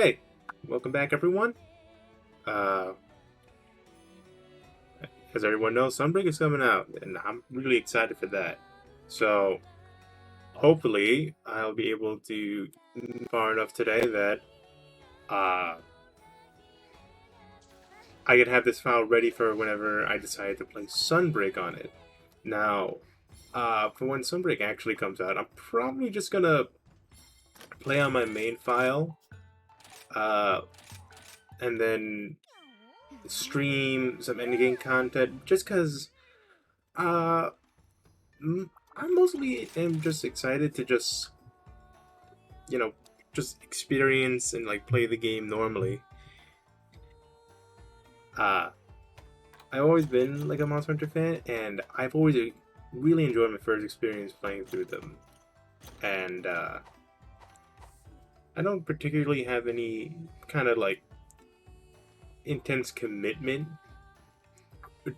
Hey, welcome back, everyone. Uh, as everyone knows, Sunbreak is coming out, and I'm really excited for that. So, hopefully, I'll be able to far enough today that uh, I can have this file ready for whenever I decide to play Sunbreak on it. Now, for when Sunbreak actually comes out, I'm probably just gonna play on my main file, uh, and then stream some endgame content, just because. Uh, I mostly am just excited to you know, just experience and like play the game normally. Uh, I've always been like a Monster Hunter fan, and I've always really enjoyed my first experience playing through them. And I don't particularly have any kind of like intense commitment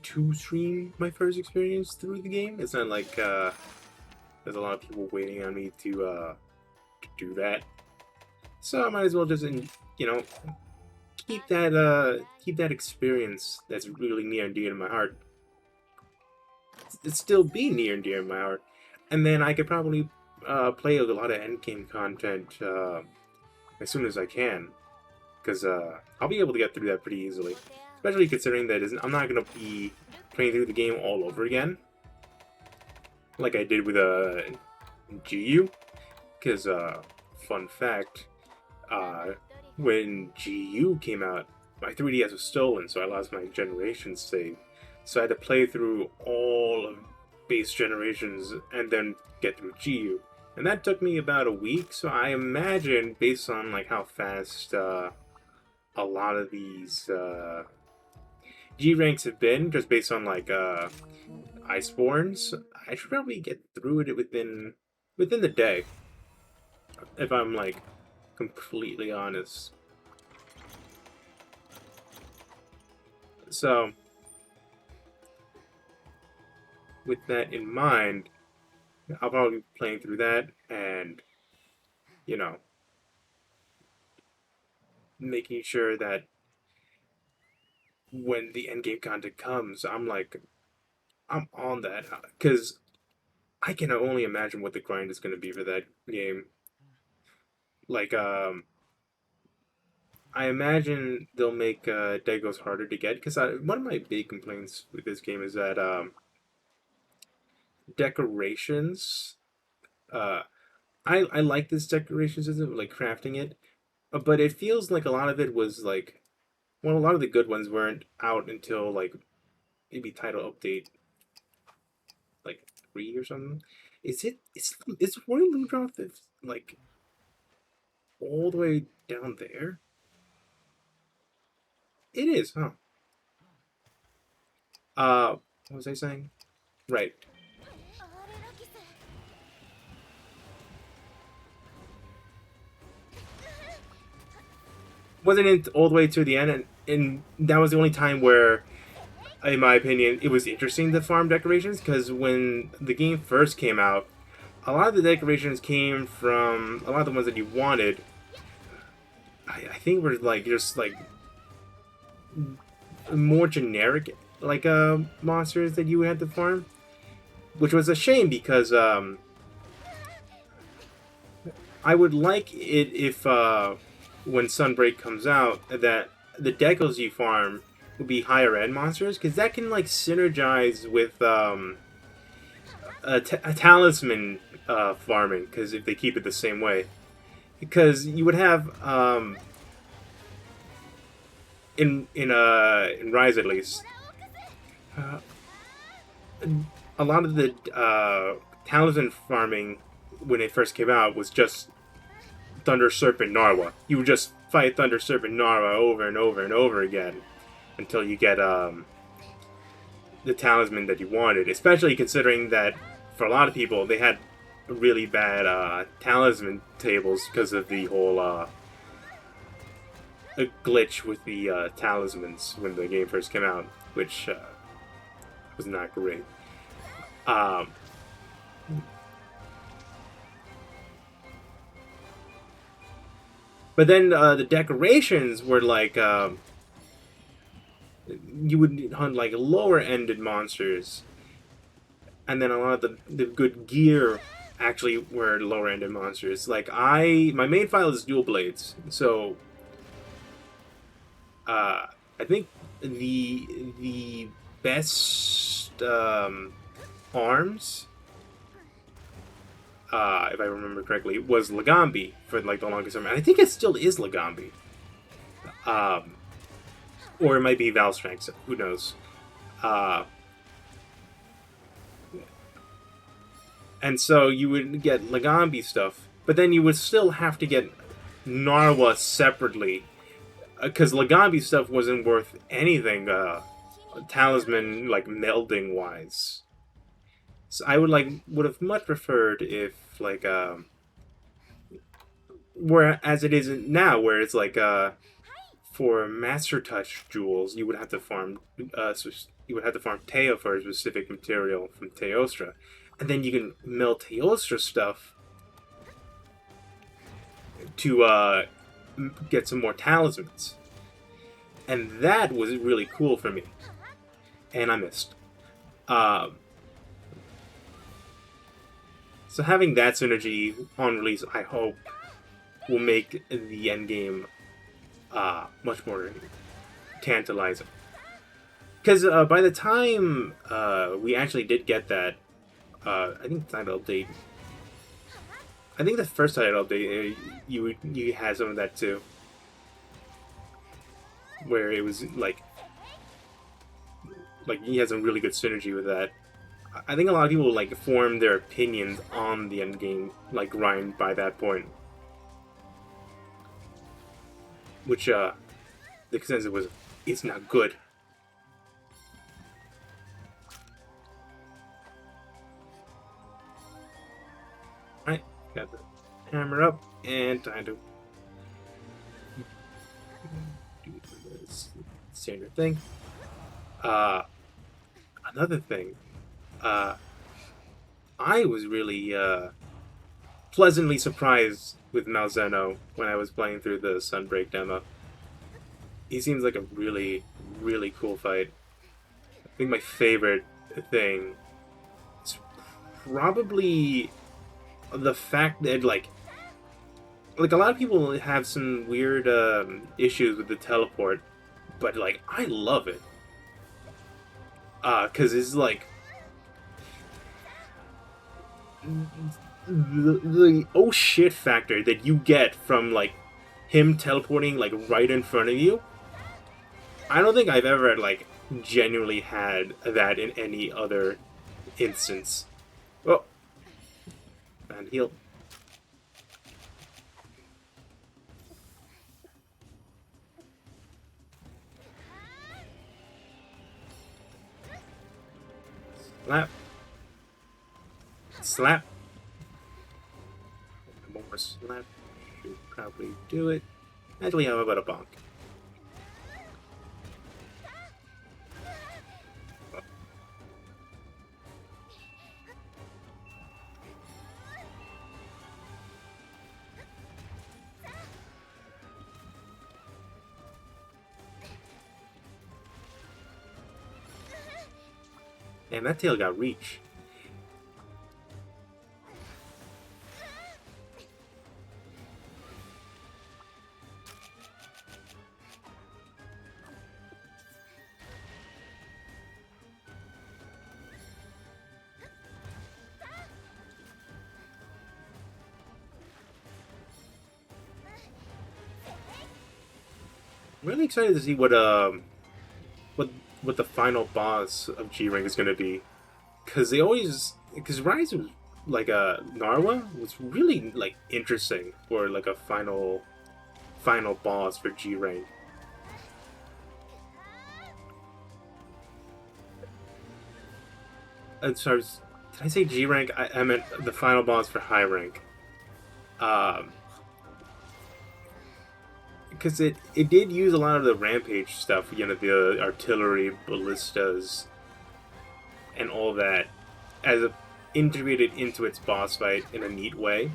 to stream my first experience through the game. It's not like there's a lot of people waiting on me to do that. So I might as well just, you know, keep that experience that's really near and dear to my heart. It still be near and dear to my heart, and then I could probably play a lot of endgame content as soon as I can, because I'll be able to get through that pretty easily. Especially considering that I'm not gonna be playing through the game all over again, like I did with GU. Because fun fact, uh, when GU came out, my 3DS was stolen, so I lost my generation save. So I had to play through all of base generations and then get through GU. And that took me about a week, so I imagine, based on like how fast a lot of these G ranks have been, just based on like Iceborns, I should probably get through it within the day, if I'm like completely honest. So, with that in mind, I'll probably be playing through that and, you know, making sure that when the end game content comes, I'm on that. Because I can only imagine what the grind is going to be for that game. Like, I imagine they'll make Dagos harder to get. Because one of my big complaints with this game is that decorations. Uh, I like this decoration system, like crafting it, but it feels like a lot of it was like, well, a lot of the good ones weren't out until like maybe title update like 3 or something. Is Royal Ludroth like all the way down there? It is, huh? What was I saying? Right. Wasn't it all the way to the end, and that was the only time where, in my opinion, it was interesting to farm decorations because when the game first came out, a lot of the decorations came from a lot of the ones that you wanted. I think were like just like more generic like monsters that you had to farm, which was a shame because I would like it if when Sunbreak comes out that the decos you farm would be higher end monsters because that can like synergize with a talisman farming because if they keep it the same way because you would have in Rise at least uh, a lot of the talisman farming when it first came out was just Thunder Serpent Narwa. You would just fight Thunder Serpent Narwa over and over and over again until you get the talisman that you wanted. Especially considering that for a lot of people they had really bad talisman tables because of the whole glitch with the talismans when the game first came out, which was not great. Um, But then the decorations were like you would hunt like lower ended monsters, and then a lot of the good gear actually were lower ended monsters. Like my main file is dual blades, so I think the best arms, if I remember correctly, was Lagambi for like the longest time, and I think it still is Lagambi, um, or it might be Valstranx. Who knows? Uh, and so you would get Lagambi stuff, but then you would still have to get Narwa separately because Lagambi stuff wasn't worth anything. Talisman like melding wise. So I would have much preferred if like where as it is now, where it's like for Master Touch jewels, you would have to farm you would have to farm Teo for a specific material from Teostra, and then you can mill Teostra stuff to get some more talismans, and that was really cool for me, and I missed. Um, so having that synergy on release, I hope, will make the end game much more tantalizing. Because by the time we actually did get that, I think title update. I think the first title update, you had some of that too, where it was like you had some really good synergy with that. I think a lot of people like form their opinions on the end game like grind by that point, which the consensus was it's not good. Alright, got the hammer up, and time to do this standard thing. Another thing, I was really pleasantly surprised with Malzeno when I was playing through the Sunbreak demo. He seems like a really, really cool fight. I think my favorite thing is probably the fact that like a lot of people have some weird issues with the teleport, but like I love it. Cause it's like the oh shit factor that you get from like him teleporting like right in front of you. I don't think I've ever like genuinely had that in any other instance. Oh, and heal. Slap. Slap. More slap. Should probably do it. Actually, how about a bonk? And that tail got reach. I'm really excited to see what what the final boss of G Rank is going to be, because Rise was like a Narwa was really like interesting for like a final boss for G Rank. Sorry, did I say G Rank? I meant the final boss for High Rank. Um, because it did use a lot of the rampage stuff, you know, the artillery, ballistas, and all that, as a, integrated into its boss fight in a neat way.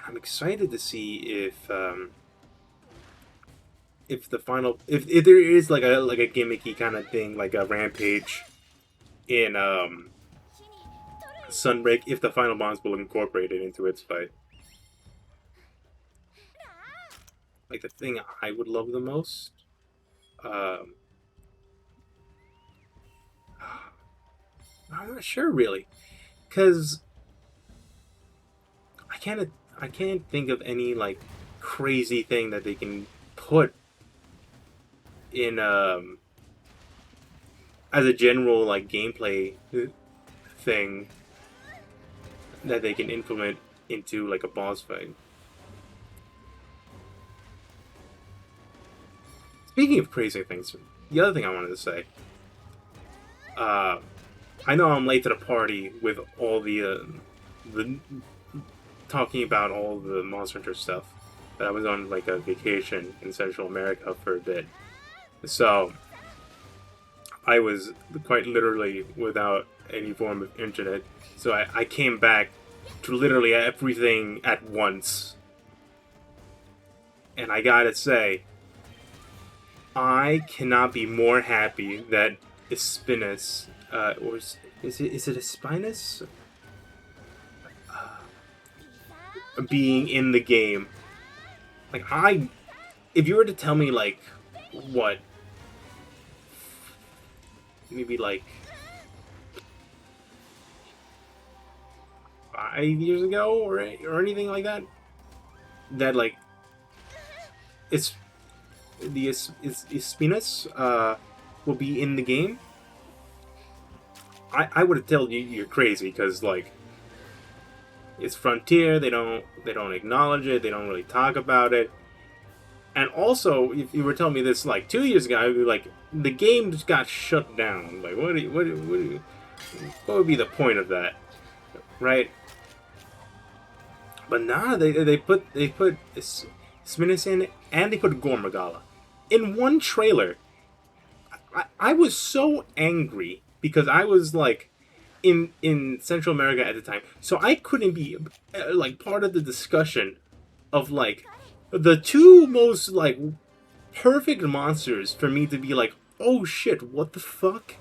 And I'm excited to see if the final if there is like a gimmicky kind of thing like a rampage in Sunbreak, if the final boss will incorporate it into its fight. Like the thing I would love the most. Um, I'm not sure really, because I can't I can't think of any like crazy thing that they can put in as a general like gameplay thing that they can implement into like a boss fight. Speaking of crazy things, the other thing I wanted to say, uh, I know I'm late to the party with all the talking about all the Monster Hunter stuff, but I was on like a vacation in Central America for a bit, so I was quite literally without any form of internet. So I came back to literally everything at once, and I gotta say, I cannot be more happy that Espinus, or is it Espinus? Being in the game. Like, if you were to tell me, like, what, maybe like 5 years ago or anything like that, that, like, it's Espinus, will be in the game, I would have told you you're crazy, because, like, it's Frontier. They don't acknowledge it. They don't really talk about it. And also, if you were telling me this like 2 years ago, I'd be like, the game just got shut down. Like, what would be the point of that, right? But nah, they put Sminis in, and they put Gormagala in one trailer. I was so angry because I was like in Central America at the time, so I couldn't be like part of the discussion of like the two most like perfect monsters for me to be like, oh shit, what the fuck,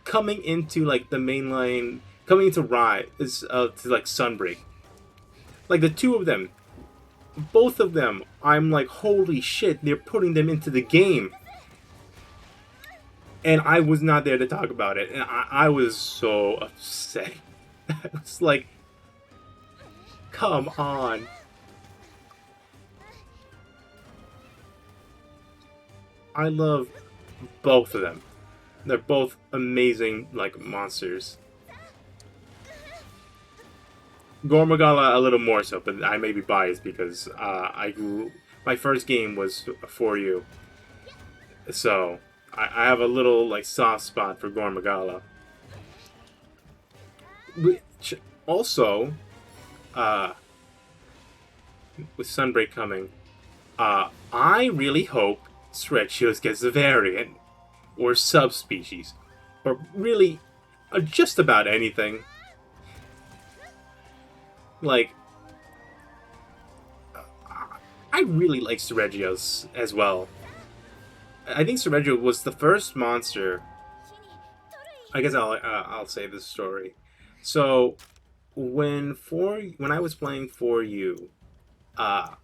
coming into like the mainline, coming into Rise, to like Sunbreak, like the two of them, both of them, I'm like, holy shit, they're putting them into the game. And I was not there to talk about it, and I was so upset. I was like, come on. I love both of them. They're both amazing, like, monsters. Gormagala a little more so, but I may be biased because my first game was for you, so I have a little like soft spot for Gormagala. Which also, uh, with Sunbreak coming, I really hope Srechios gets a variant or subspecies, or really, just about anything. Like, I really like Seregios as well. I think Seregio was the first monster. I guess I'll say this story. So when I was playing for you, uh,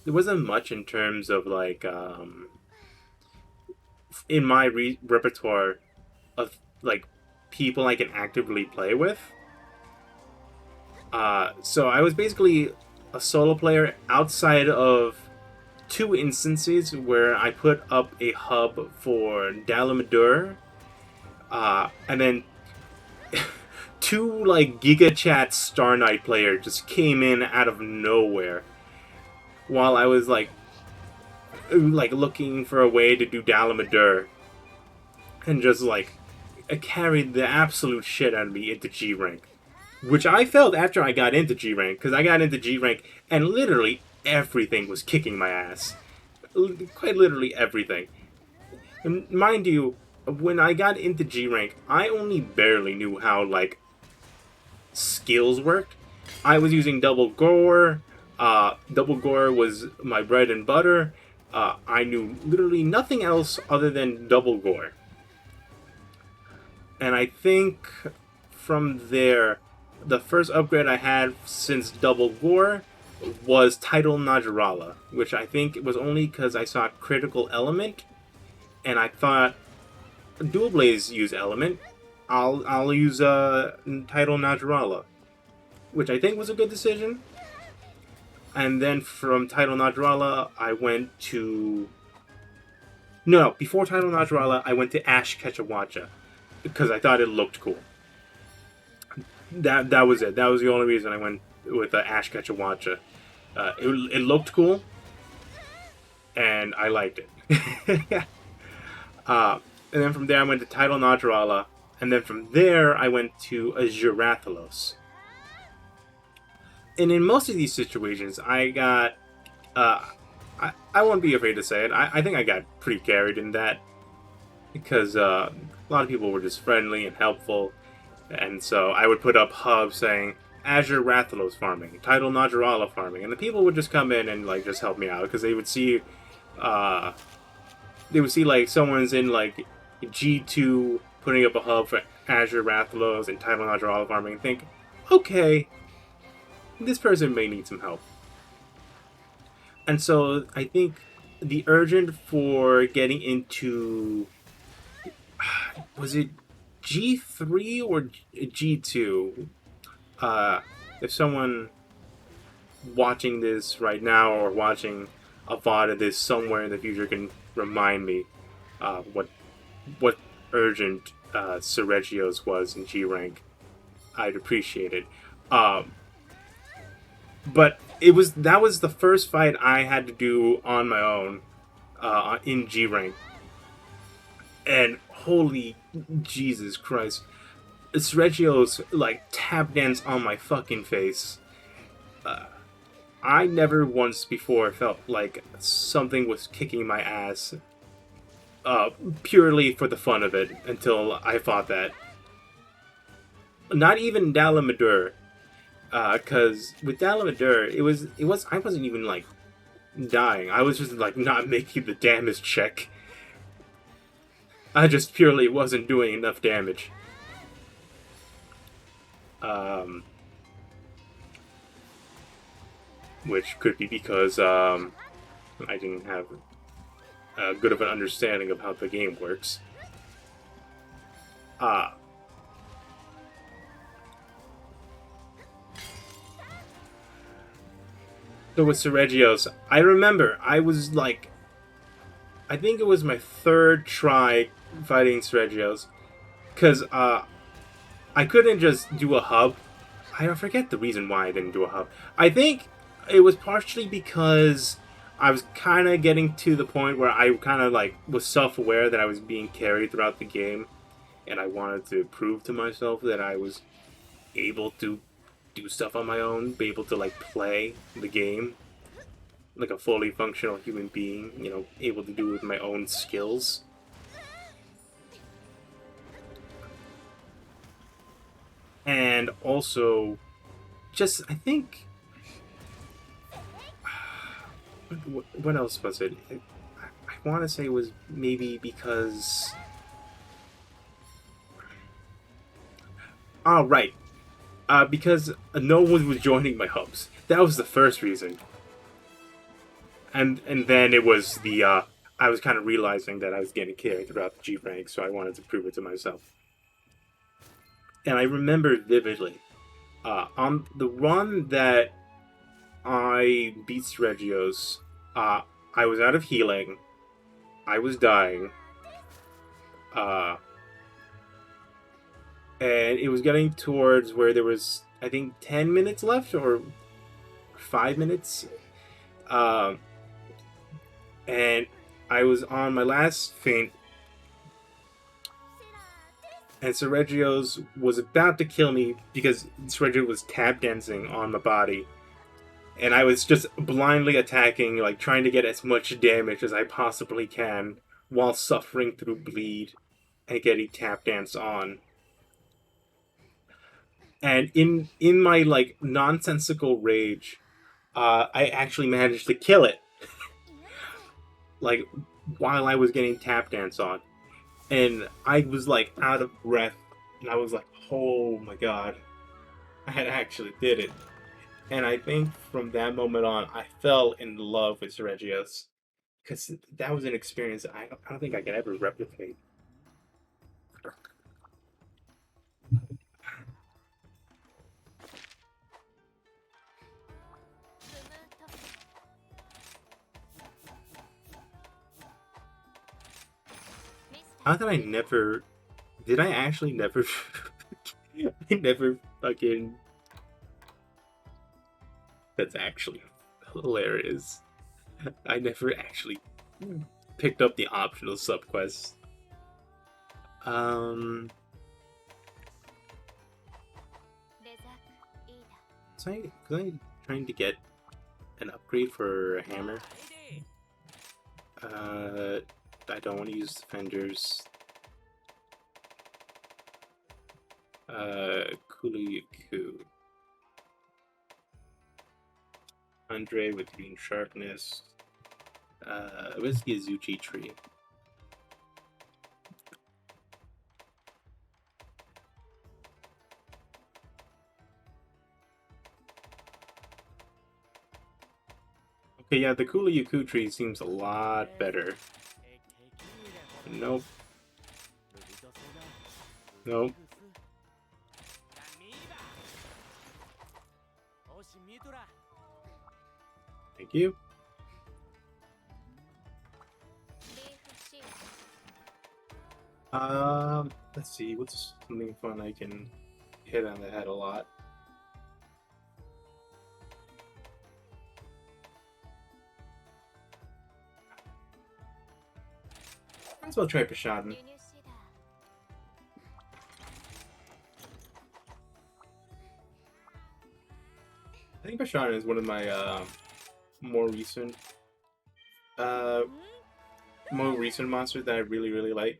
there wasn't much in terms of like in my repertoire of like people I can actively play with. So I was basically a solo player outside of two instances where I put up a hub for Dalamadur, and then two like Giga Chat Star Knight player just came in out of nowhere while I was like looking for a way to do Dalamadur, and just like carried the absolute shit out of me into G rank, which I felt after I got into G rank, because I got into G rank and literally everything was kicking my ass, quite literally everything. And mind you, when I got into G rank, I only barely knew how like skills worked. I was using double gore. Double Gore was my bread and butter. I knew literally nothing else other than Double Gore. And I think from there, the first upgrade I had since Double Gore was Title Najarala, which I think was only because I saw Critical Element, and I thought Dual Blaze use Element. I'll use Title Najarala, which I think was a good decision. And then from Title Najarala, I went to no, before Title Najarala, I went to Ash Ketchawacha because I thought it looked cool. That was it. That was the only reason I went with Ash Ketchawacha. It looked cool, and I liked it. And then from there, I went to Title Najarala, and then from there, I went to Azurathalos. And in most of these situations, I got. I won't be afraid to say it. I think I got pretty carried in that because a lot of people were just friendly and helpful, and so I would put up hubs saying Azure Rathalos farming, Title Najarala farming, and the people would just come in and like just help me out because they would see like someone's in like G2 putting up a hub for Azure Rathalos and Title Najarala farming and think, okay, this person may need some help. And so I think the urgent for getting into was it G3 or G2? If someone watching this right now or watching a VOD of this somewhere in the future can remind me what urgent Sergio's was in G rank, I'd appreciate it. But that was the first fight I had to do on my own in G rank, and holy Jesus Christ, Sergio's like tap dance on my fucking face. I never once before felt like something was kicking my ass purely for the fun of it until I fought that. Not even Dalamadur, because with Dalamadur, I wasn't even like dying. I was just like not making the damage check. I just purely wasn't doing enough damage. Which could be because I didn't have good of an understanding of how the game works. So with Sergio's, I remember I was like, I think it was my third try fighting Sergio's, because I couldn't just do a hub. I forget the reason why I didn't do a hub. I think it was partially because I was kind of getting to the point where I kind of like was self-aware that I was being carried throughout the game, and I wanted to prove to myself that I was able to do stuff on my own, be able to like play the game like a fully functional human being, able to do it with my own skills. And also, just, I think, what else was it? I want to say it was maybe because... Oh, right. Because no one was joining my hubs. That was the first reason. And then it was the, I was kind of realizing that I was getting carried throughout the G rank, so I wanted to prove it to myself. And I remember vividly, on the run that I beat Regios, I was out of healing, I was dying, and it was getting towards where there was, I think, 10 minutes left, or 5 minutes, and I was on my last feint, and Sergio's was about to kill me because Sergio was tap dancing on my body. And I was just blindly attacking, like trying to get as much damage as I possibly can while suffering through bleed and getting tap dance on. And in my like nonsensical rage, I actually managed to kill it, like, while I was getting tap dance on. And I was, like, out of breath. And I was like, oh my god, I had actually did it. And I think from that moment on, I fell in love with Regios. Because that was an experience I don't think I can ever replicate. How did I never... Did I actually never... I never fucking... That's actually hilarious. I never actually picked up the optional subquests. Um... Was I trying to get an upgrade for a hammer? I don't want to use defenders. Kuliku. Andre with green sharpness. Where's the Azuchi tree? Okay, yeah, the Kuliku tree seems a lot better. Nope. Nope. Thank you. Let's see, what's something fun I can hit on the head a lot? Might as well try Pashadan. I think Pashadan is one of my more recent monsters that I really like.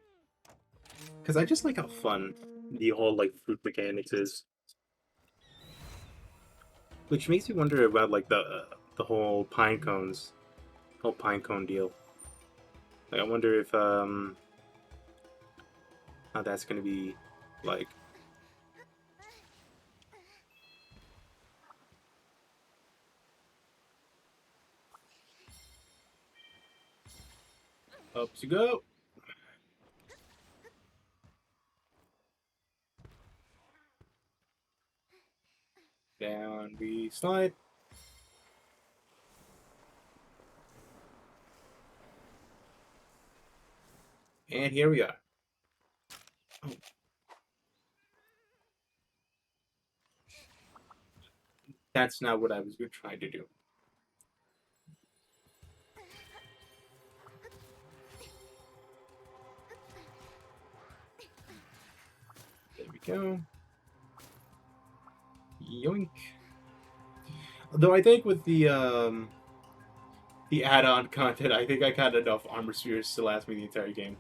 Because I just like how fun the whole like fruit mechanics is. Which makes me wonder about like the whole whole pine cone deal. Like, I wonder if how that's gonna be like. Up to go. Down we slide. And here we are. Oh. That's not what I was trying to do. There we go. Yoink. Though I think with the add-on content, I think I got enough armor spheres to last me the entire game.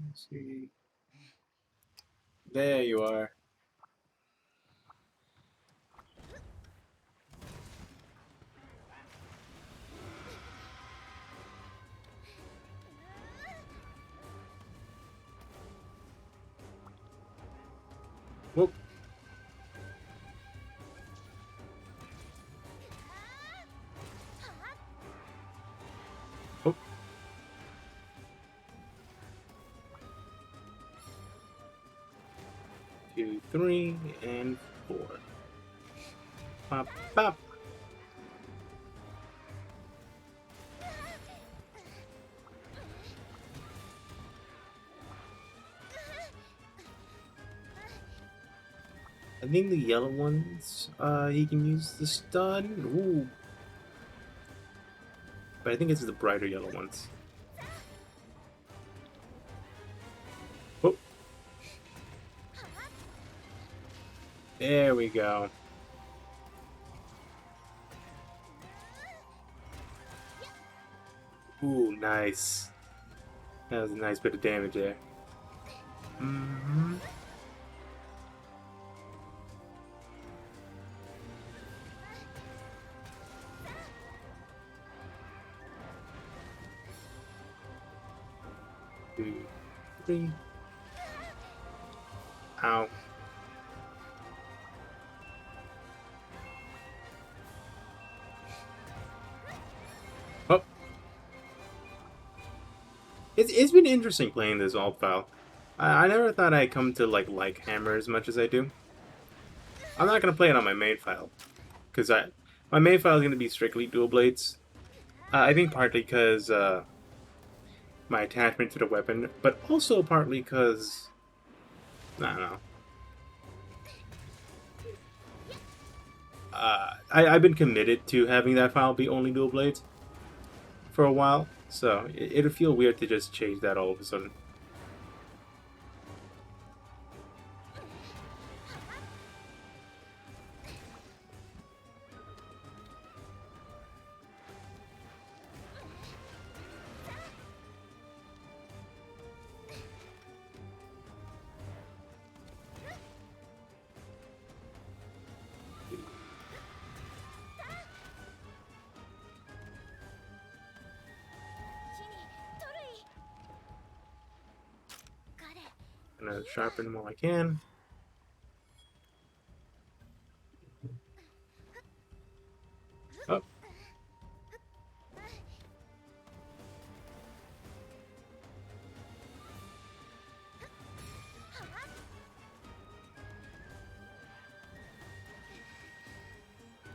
Let's see. There you are. Whoop. Whoop. 2, 3, and 4. Pop, pop. I think the yellow ones, he can use the stun. Ooh. But I think it's the brighter yellow ones. There we go. Ooh, nice. That was a nice bit of damage there. Mm-hmm. Two, three. Ow. Oh. It's been interesting playing this alt file. I never thought I'd come to like Hammer as much as I do. I'm not gonna play it on my main file because my main file is gonna be strictly dual blades. I think partly because my attachment to the weapon, but also partly because I don't know. I've been committed to having that file be only dual blades for a while, so it'll feel weird to just change that all of a sudden. Gonna sharpen them while I can. Oh.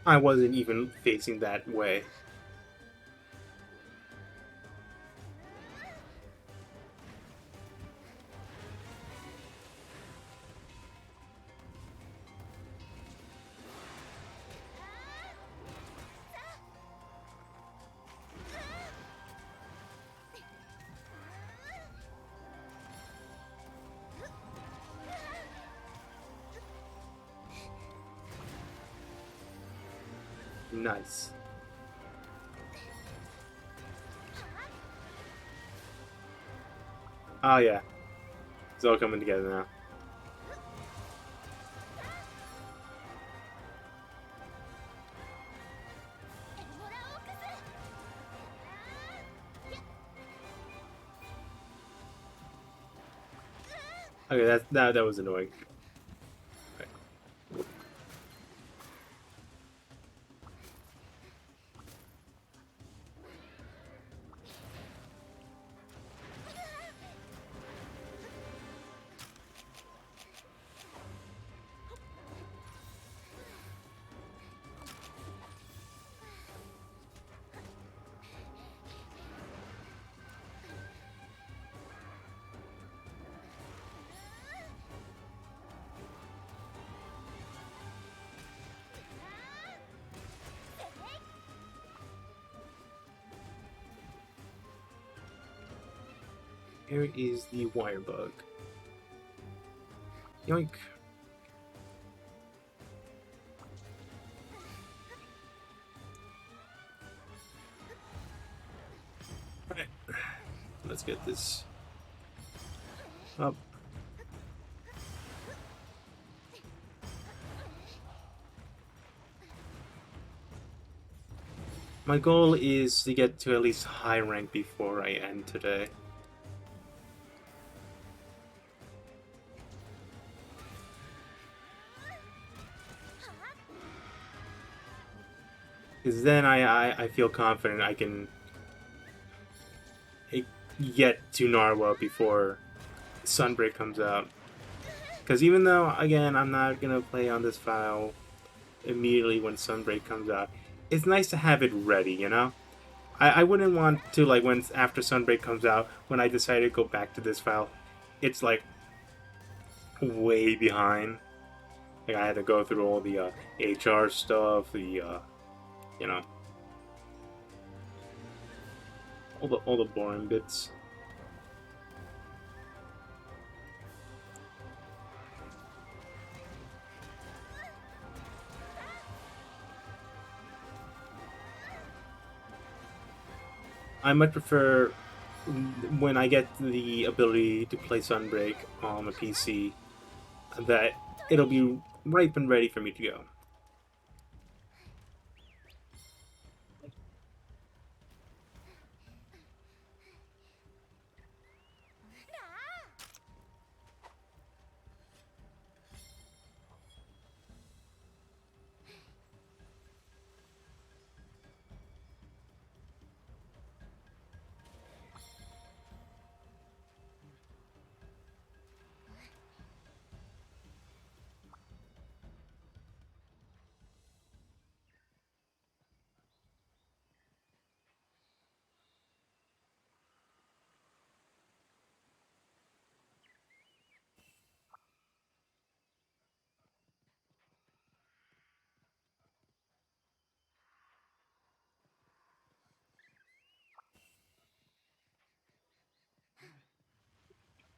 I wasn't even facing that way. Nice. Oh yeah, it's all coming together now. Okay, that was annoying. Here is the wire bug. Yoink. Alright. Let's get this up. My goal is to get to at least high rank before I end today. Because then I feel confident I can get to Narwa before Sunbreak comes out. Because even though, again, I'm not going to play on this file immediately when Sunbreak comes out, it's nice to have it ready, you know? I wouldn't want to, like, when after Sunbreak comes out, when I decide to go back to this file, it's, like, way behind. Like, I had to go through all the HR stuff, the, you know, all the boring bits. I much prefer when I get the ability to play Sunbreak on a PC that it'll be ripe and ready for me to go.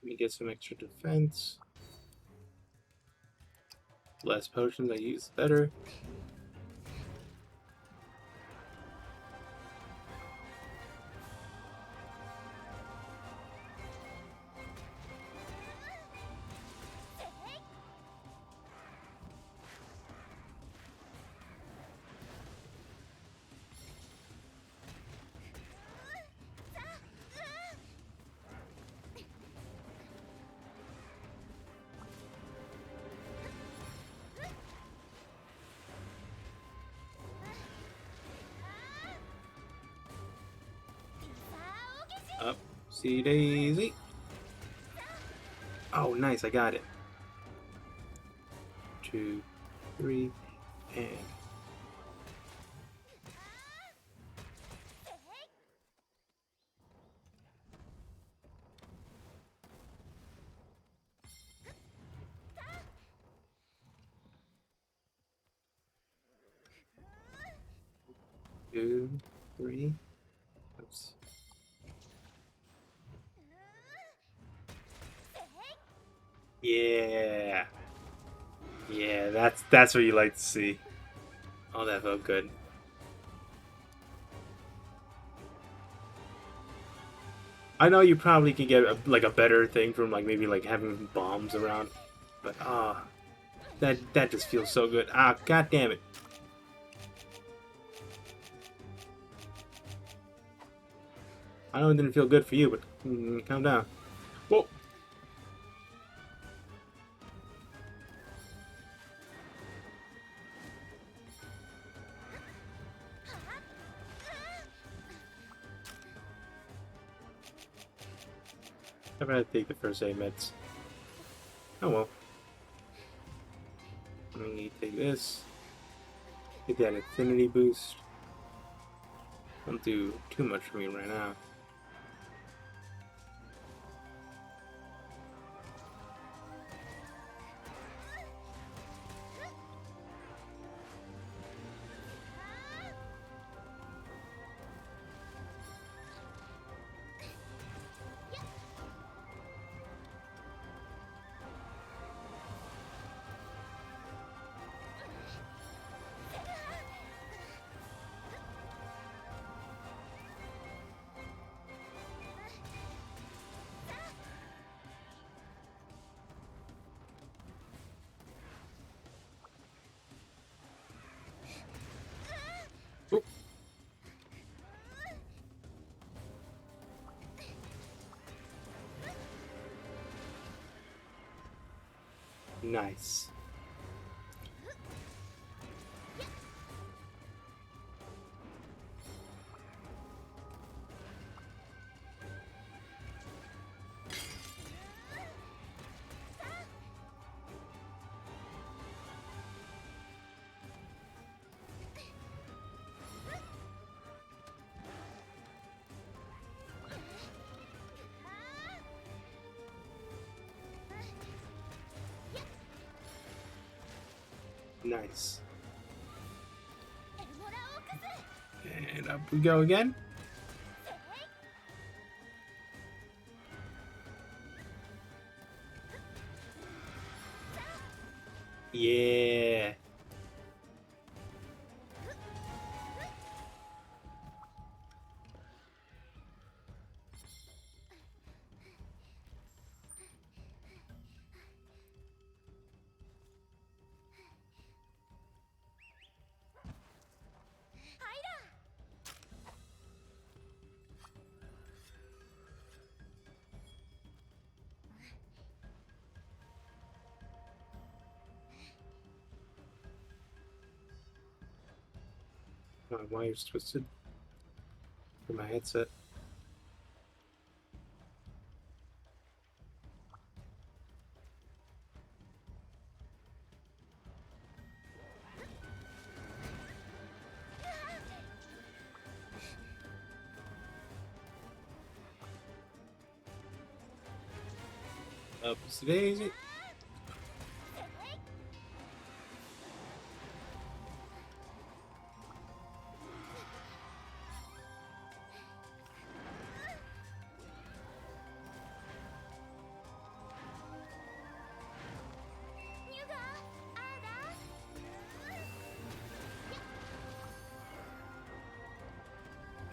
Let me get some extra defense. Less potions I use, better. Up, see Daisy. Oh, nice, I got it. 2, 3, and two, three. Oops. Yeah. Yeah, that's what you like to see. Oh, that felt good. I know you probably can get like a better thing from like maybe like having bombs around, but that just feels so good. Ah, god damn it! I know it didn't feel good for you, but calm down. Whoa! I'm gonna take the first aid meds. Oh well. I'm gonna take this. Get that affinity boost. Don't do too much for me right now. Oop. Nice. Nice. And up we go again. Yeah. My wire's twisted for my headset. Up's the daisy.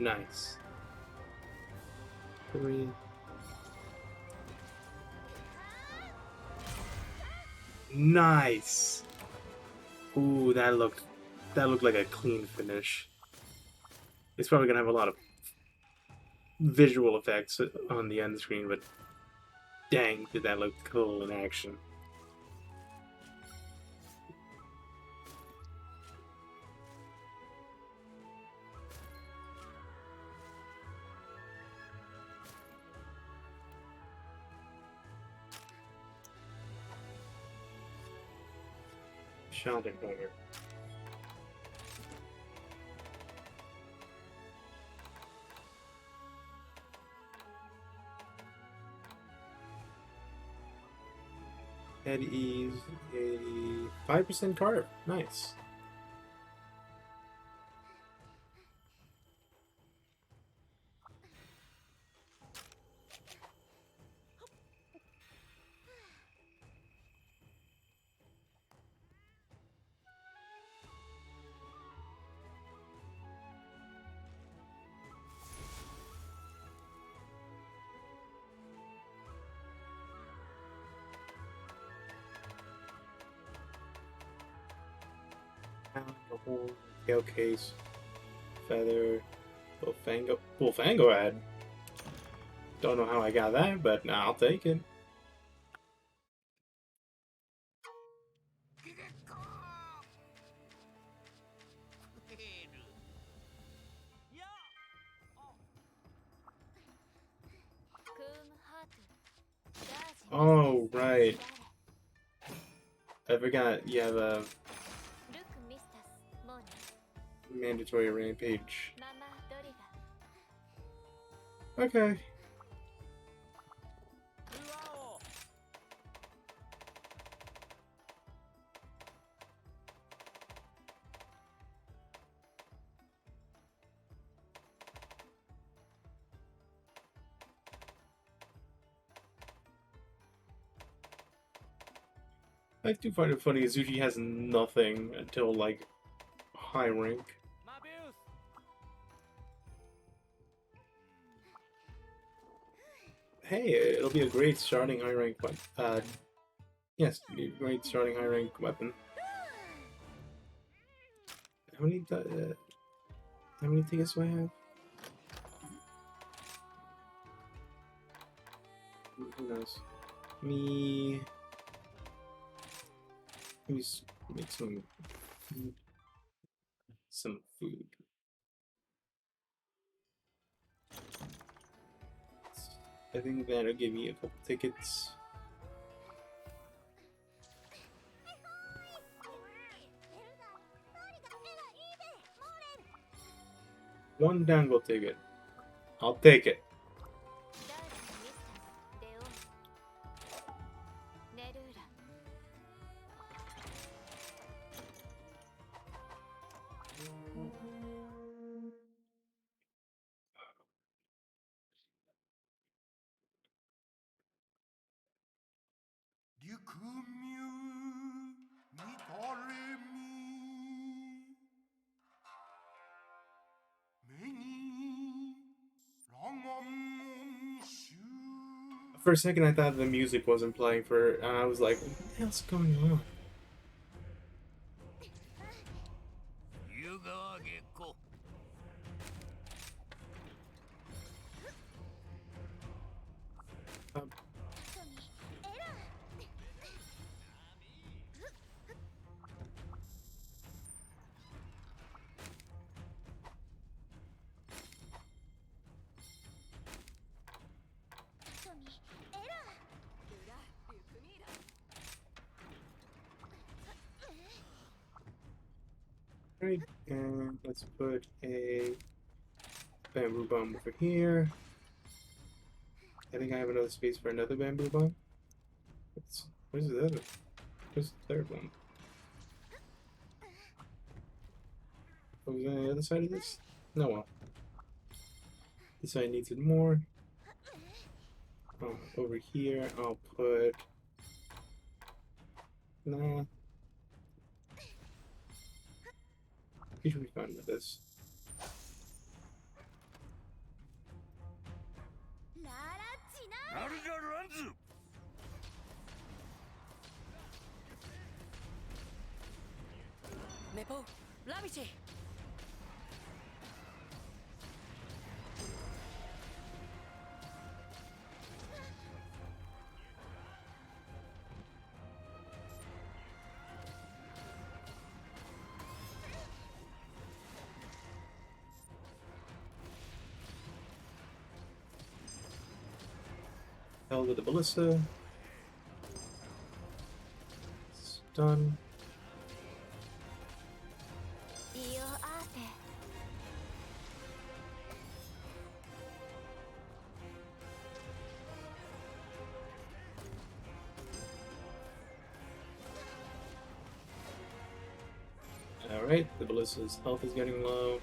Nice. 3. Nice. Ooh, that looked like a clean finish. It's probably gonna have a lot of visual effects on the end screen, but dang, did that look cool in action. Sheldon Corner. Head ease, 85% carb. Nice. The whole tail case, feather, Bullfango ad. Don't know how I got that, but I'll take it. Oh, right. I forgot you have a mandatory rampage. Okay. I do find it funny Zuchi has nothing until like high rank. Hey, it'll be a great starting high rank weapon. Yes, it'll be a great starting high rank weapon. How many tickets do I have? Who knows? Let me make some food. I think that'll give me a couple tickets. One dangle ticket. I'll take it. For a second, I thought the music wasn't playing for. I was like, what the hell's going on? Right, and let's put a bamboo bomb over here. I think I have another space for another bamboo bomb. Where's the other? Where's the third one? Oh, was it on the other side of this? No, well. This side needs it more. Over here, I'll put... Nah. We should be fine with this. Mepo, Lavici! Hell with the ballista. It's done. Alright, the ballista's health is getting low.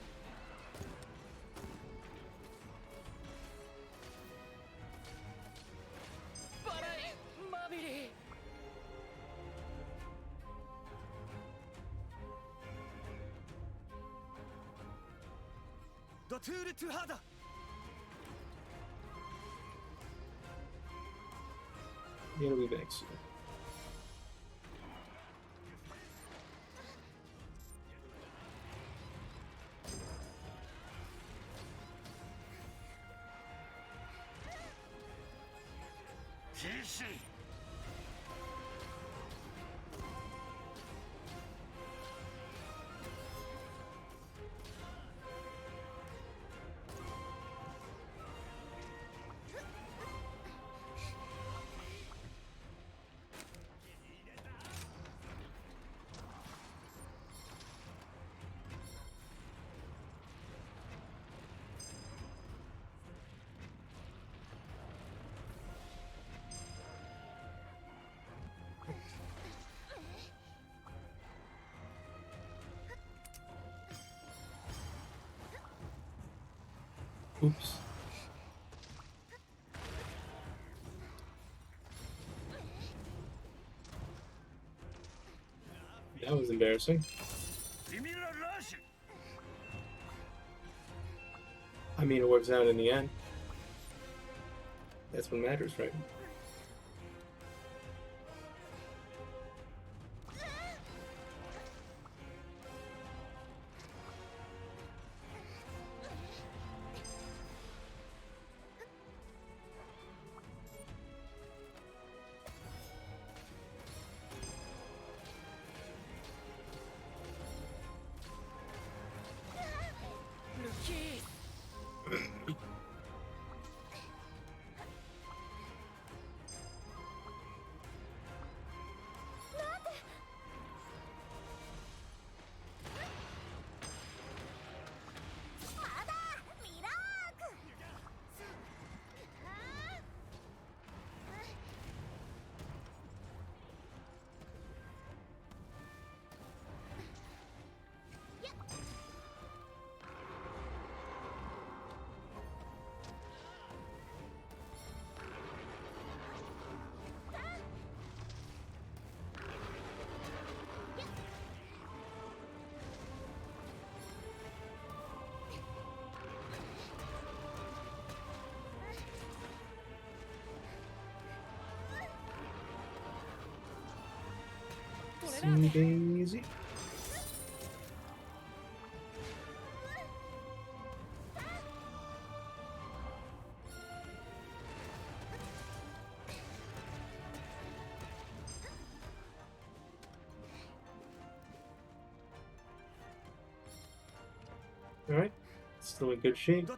It'll be back soon. Oops. That was embarrassing. I mean, it works out in the end. That's what matters, right? Daisy. Alright, still in good shape.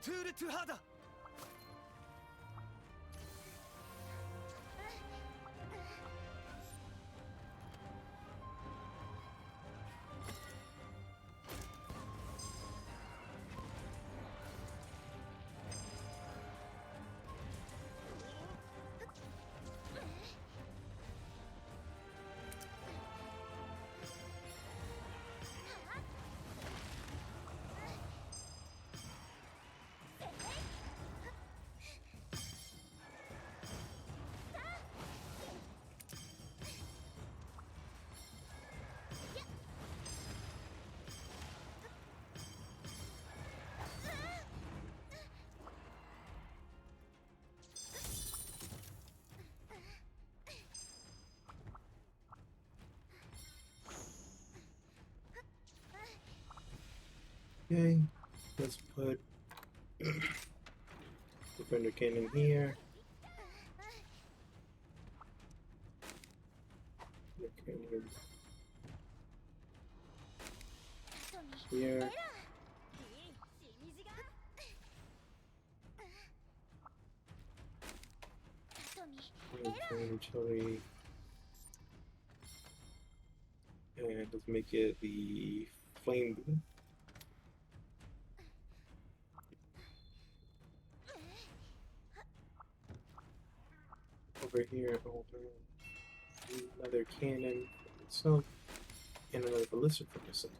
Okay, let's put Defender Cannon here. Okay, here. Utility. And let's make it the flame boom. Over here, another cannon for myself, and another ballista for myself.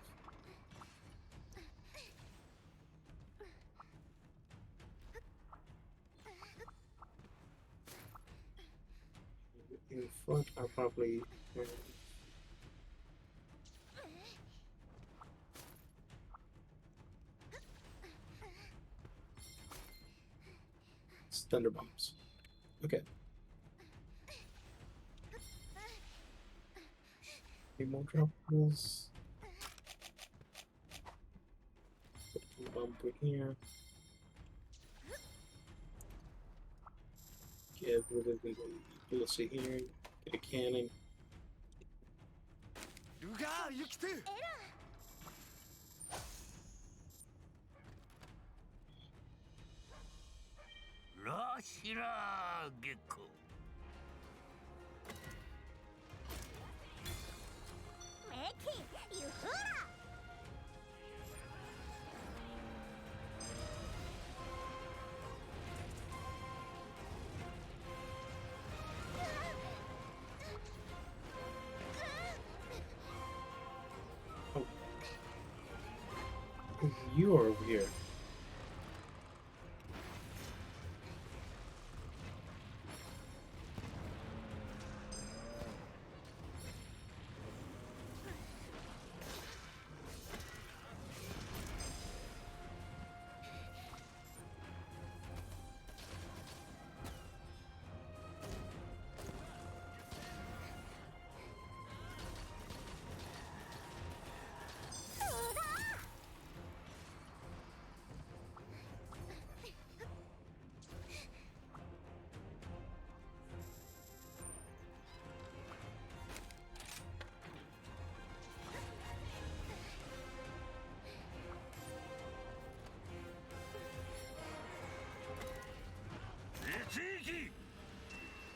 In front, I'll probably thunder bombs. Okay. Any more dropables? Put a bomb put here. Get rid of the ballista here. Get a cannon. ルガーユキトゥ ラシラーゲコ You are over here.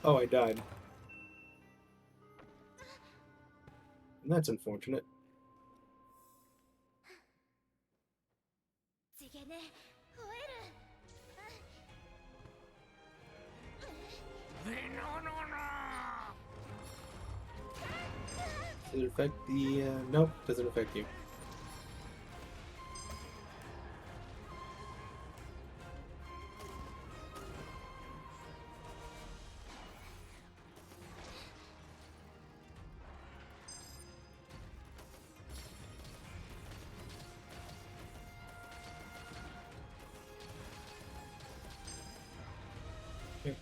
Oh, I died. And that's unfortunate. 地毛ね吠える ベノノナ Does it affect the, nope, doesn't affect you. Okay.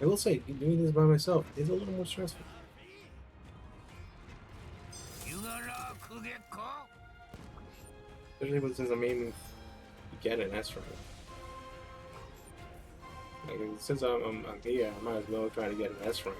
I will say, doing this by myself is a little more stressful. 湯が楽月光 Since I'm aiming to get an S rank. Like, since I'm here, I might as well try to get an S rank.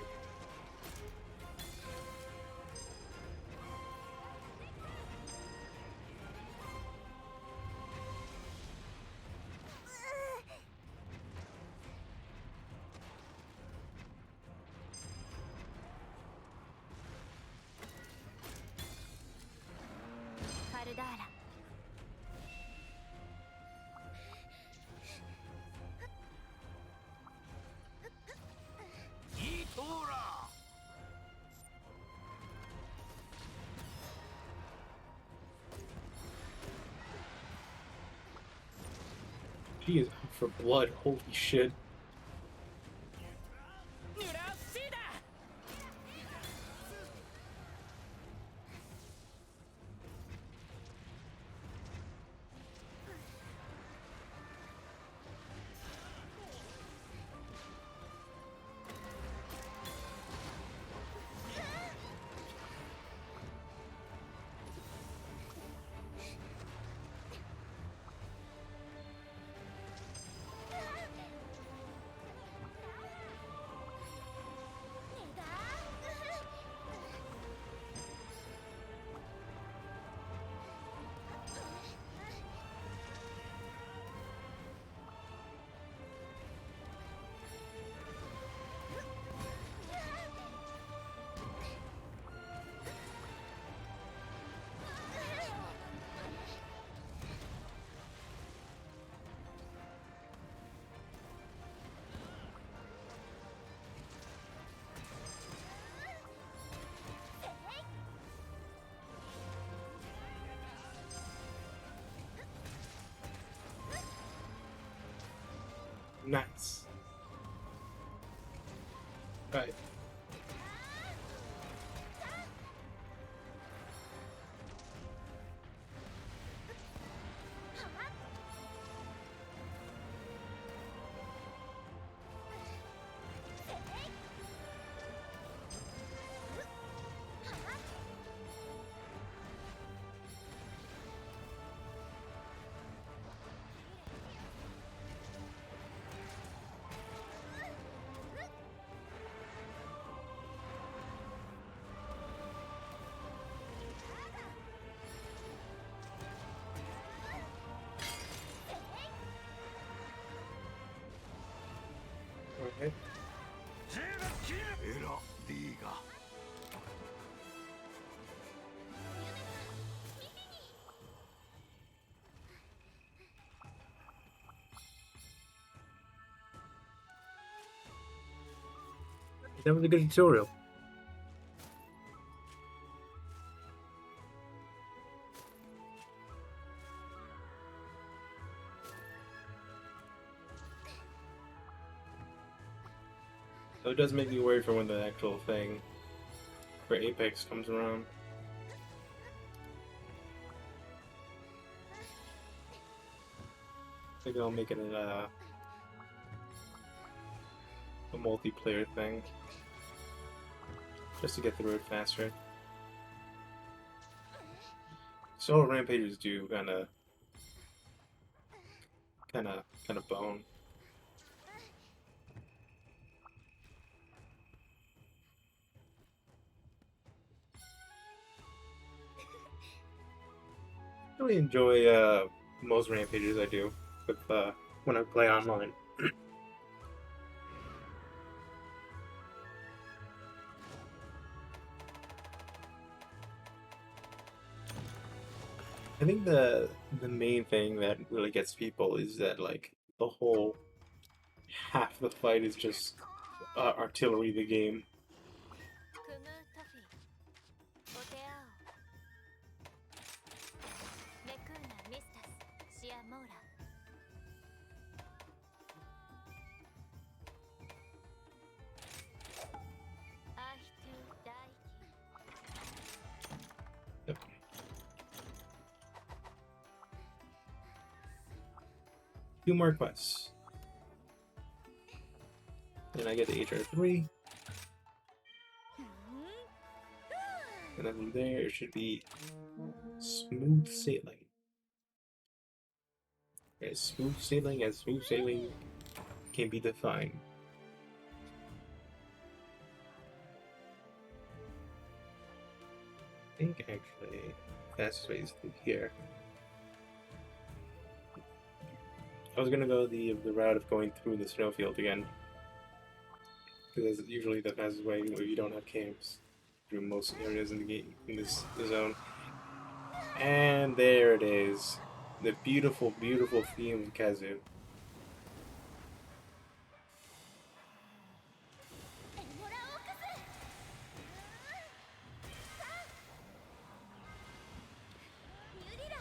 Caldara. いいとーら She is out for blood. Holy shit. Nice. Right. Okay. エラリーガ That was a good tutorial. So it does make me worried for when the actual thing for Apex comes around. Maybe I'll make it a multiplayer thing, just to get through it faster. Solo rampages do kind of bone. Really enjoy most rampages I do with when I play online. I think the main thing that really gets people is that like the whole half the fight is just artillery the game. クムートフィお手合おうメクーナミスタスシアモーラアヒトゥ大輝 Yep. Two more quests. Then I get the HR3. And then from there, it should be smooth sailing. As smooth sailing can be defined. I think actually, fastest way is through here. I was gonna go the route of going through the snowfield again, because that's usually the fastest way if you don't have camps through most areas in the game in this zone. And there it is, the beautiful, beautiful theme of Kazu. エモラオークスユリラ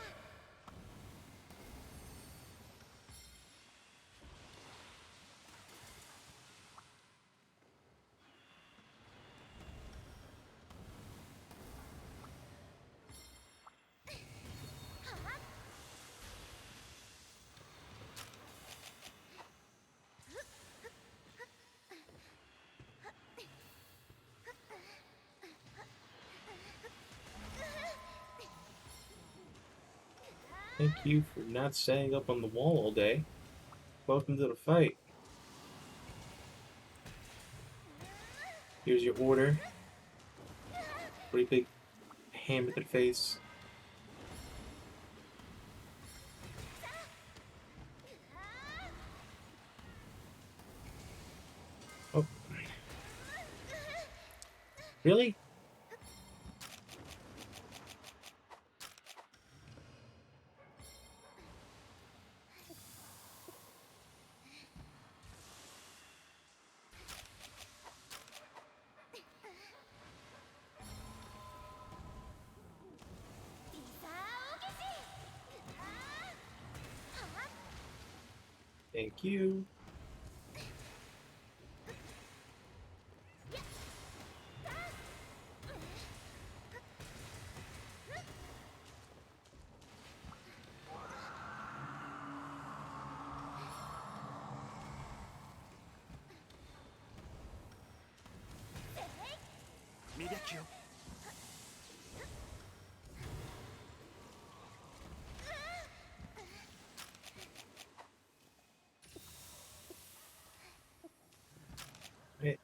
Thank you for not staying up on the wall all day. Welcome to the fight. Here's your order. Pretty big ham in the face. Oh. Really? Thank you. Right.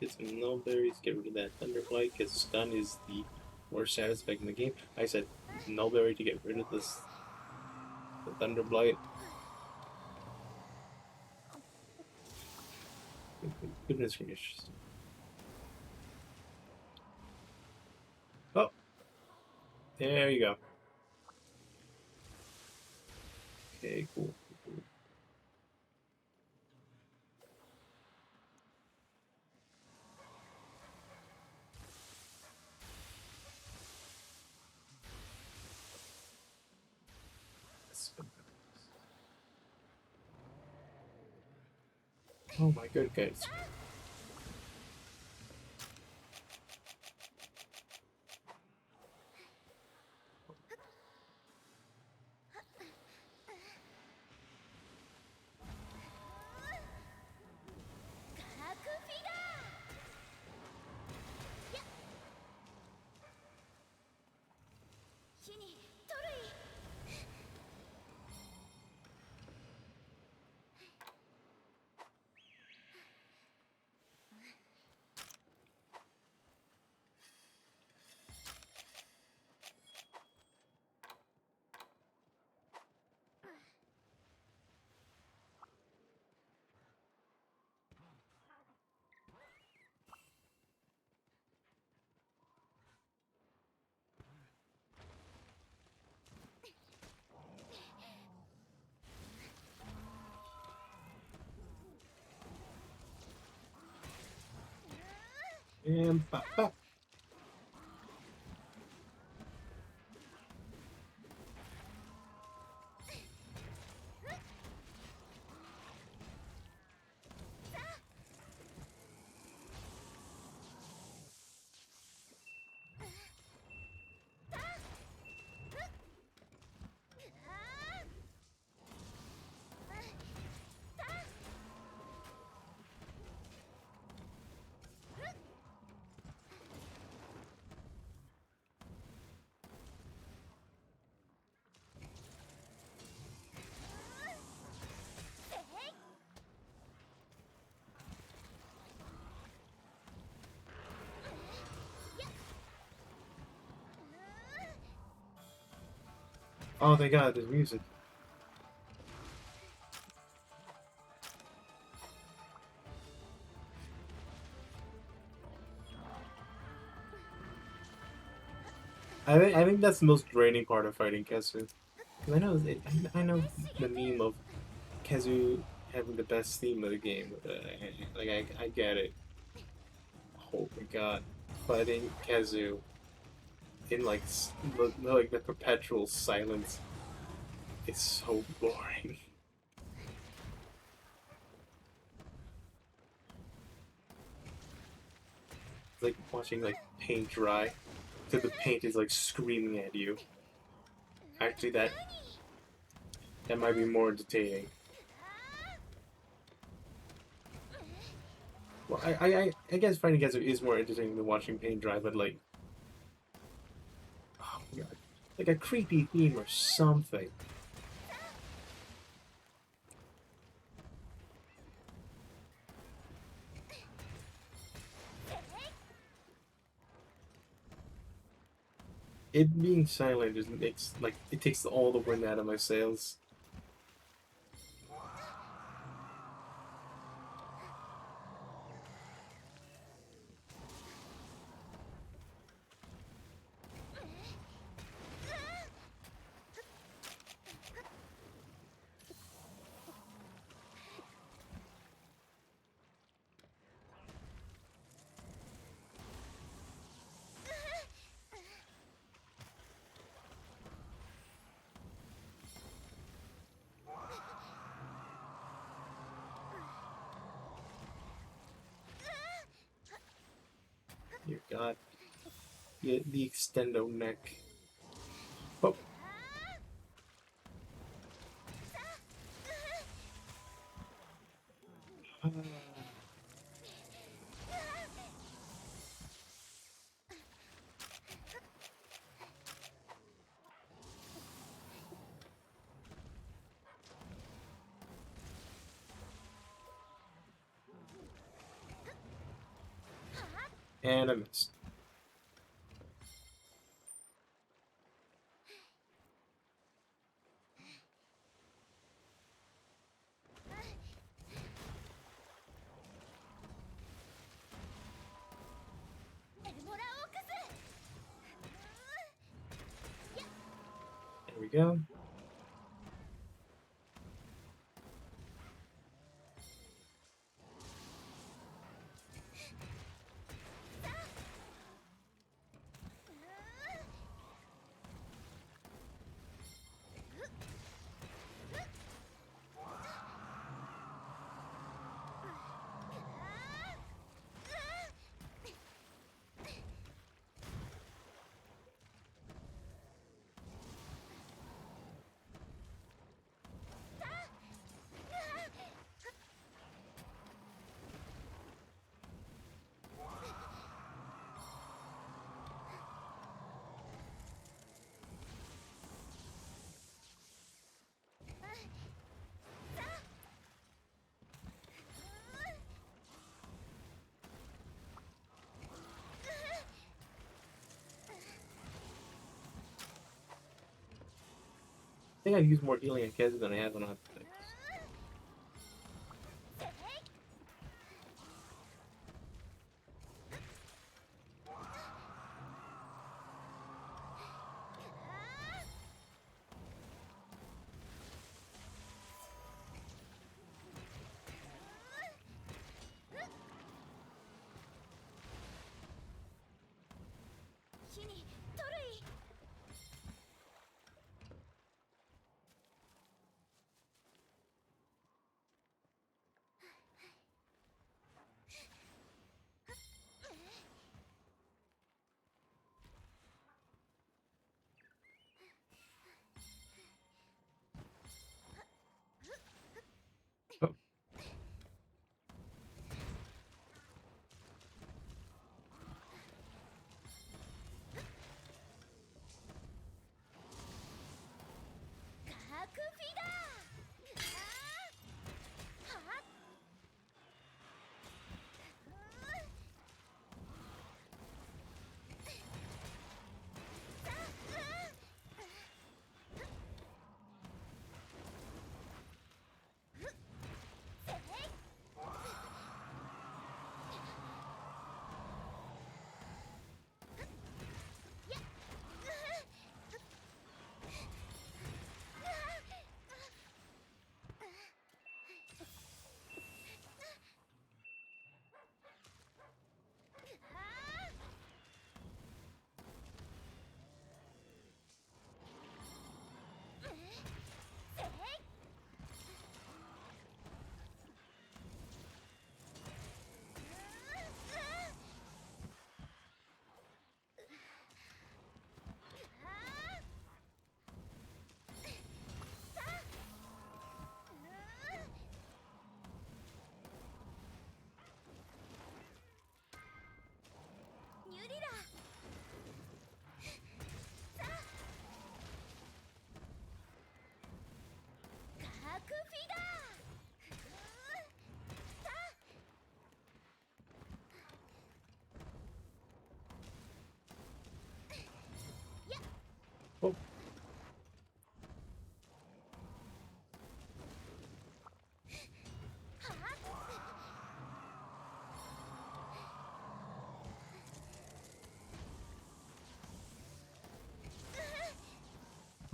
Get some nullberries, get rid of that thunderblight, because stun is the worst status effect in the game. I said nullberry to get rid of the thunderblight. Goodness gracious. Oh! There you go. Okay, cool. Oh my good guys. And pop, pop. Oh, thank God, there's music. I think that's the most draining part of fighting Kesu. Cause I know the meme of Kesu having the best theme of the game. I get it. Oh my God, fighting Kesu in like the perpetual silence is so boring. It's like watching like paint dry, so the paint is like screaming at you. Actually, that might be more entertaining. Well, I guess fighting Kesu is more entertaining than watching paint dry, but like, oh my God, like a creepy theme or something. It being silent just makes like it takes all the wind out of my sails. Dear God, the extendo neck. Oh. And I missed. There we go. I think I've used more healing on Kezu than I have on other things.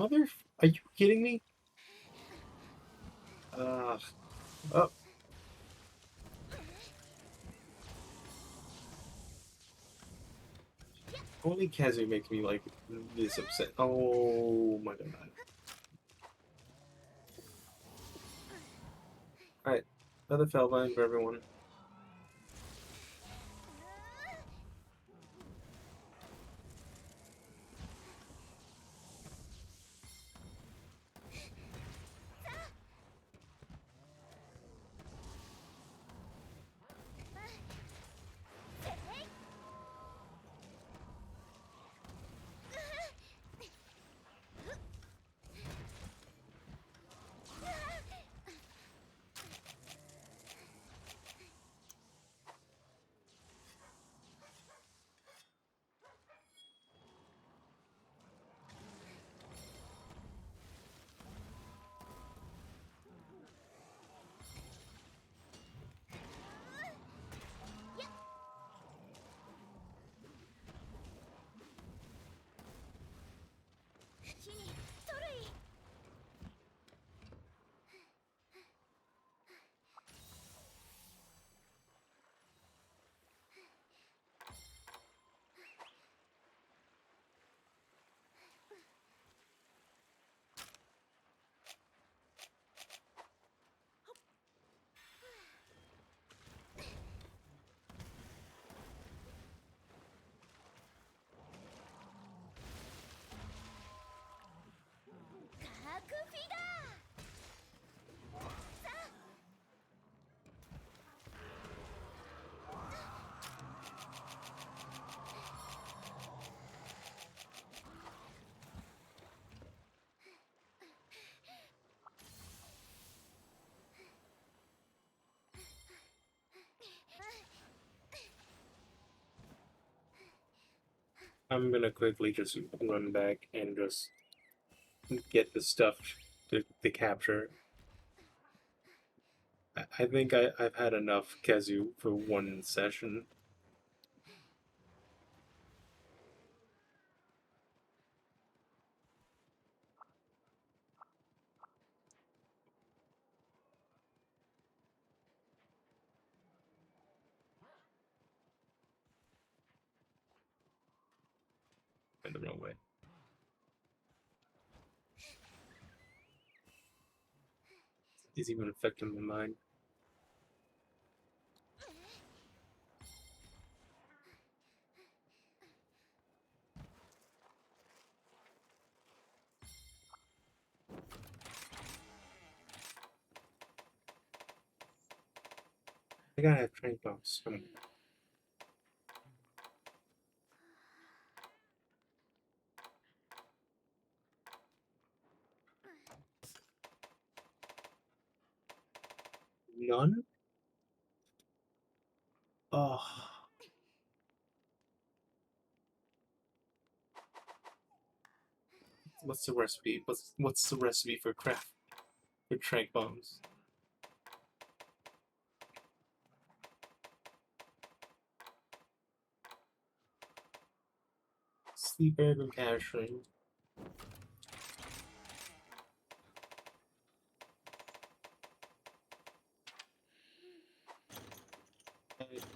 Mother, are you kidding me? Oh. Only Kazu makes me like this upset. Oh my god. Alright, another Felvine for everyone. I'm gonna quickly just run back and just get the stuff to capture. I think I've had enough Kazu for one session. In the wrong way. Is even affecting my mind. I gotta have train bombs. Come on. None? Oh. What's the recipe? What's the recipe for craft for trank bombs? Sleep egg or caching?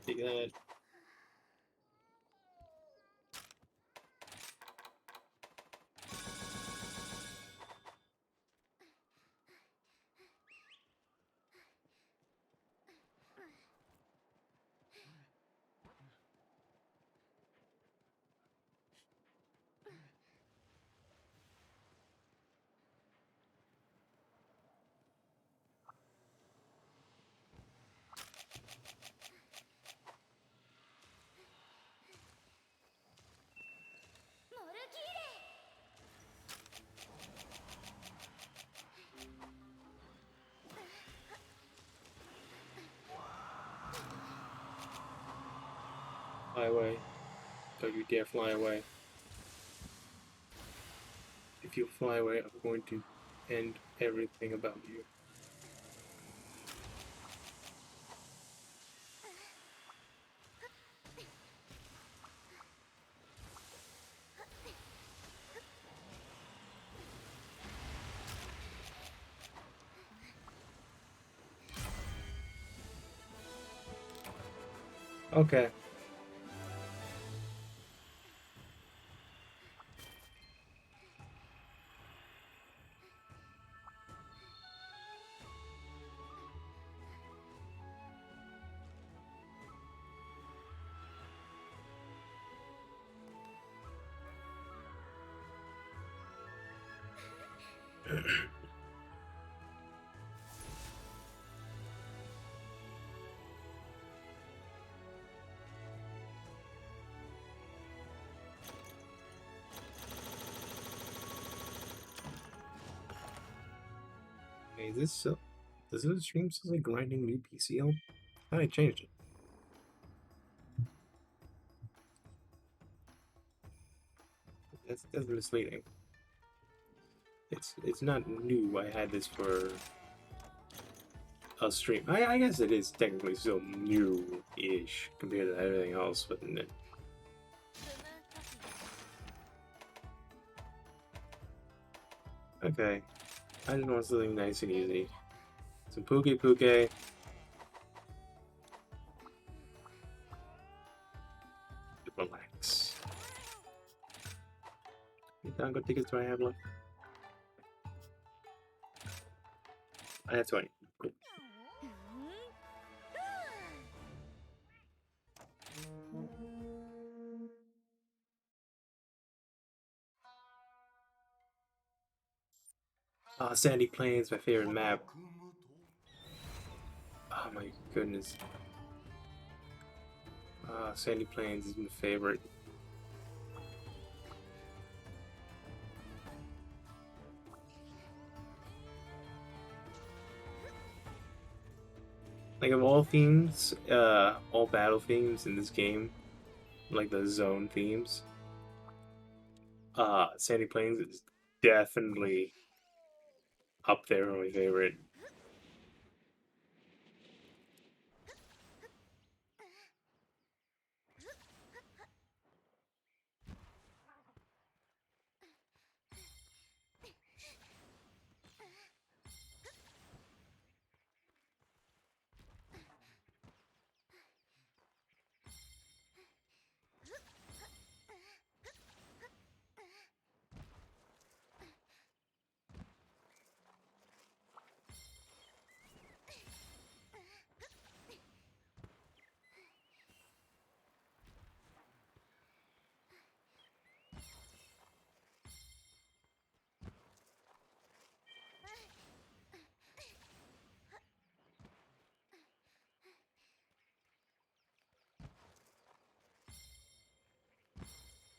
Take that. Fly away. Don't you dare fly away. If you fly away, I'm going to end everything about you. Okay. Hey, is this so? Does this stream still like grinding new PCL? How did I change it? That's misleading. It's not new. I had this for a stream. I guess it is technically still new-ish compared to everything else, but okay. I just want something nice and easy. Some Puke Puke. Relax. How many tango tickets do I have left? I have 20. Cool. Sandy Plains, my favorite map. Oh my goodness. Sandy Plains is my favorite. Like of all themes, all battle themes in this game, like the zone themes, Sandy Plains is definitely up there on my favorite.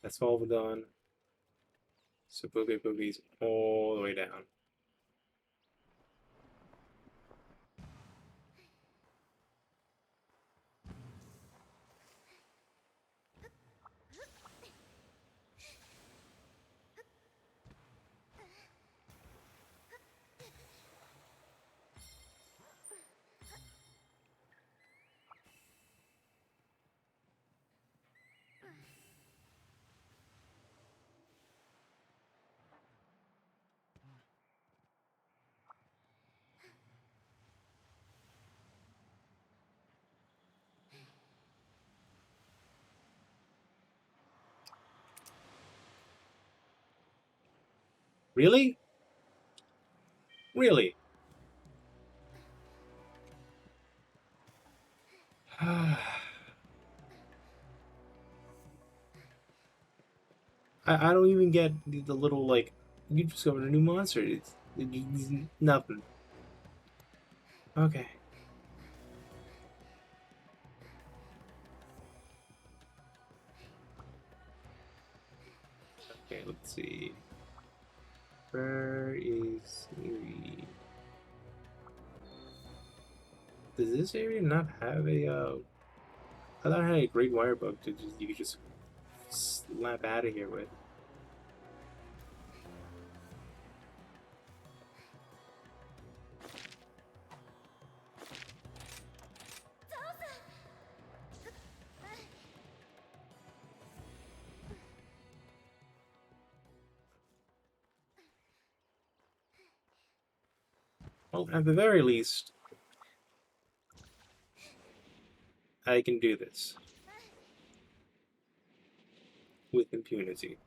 That's Volvodon. So Boogie Boogie's all the way down. Really? Really? I don't even get the little, like, you discovered a new monster. It's nothing. Okay. Okay, let's see. Where is Siri? Does this area not have a, I thought I had a great wire bug to just, you could just slap out of here with. Well, at the very least, I can do this with impunity.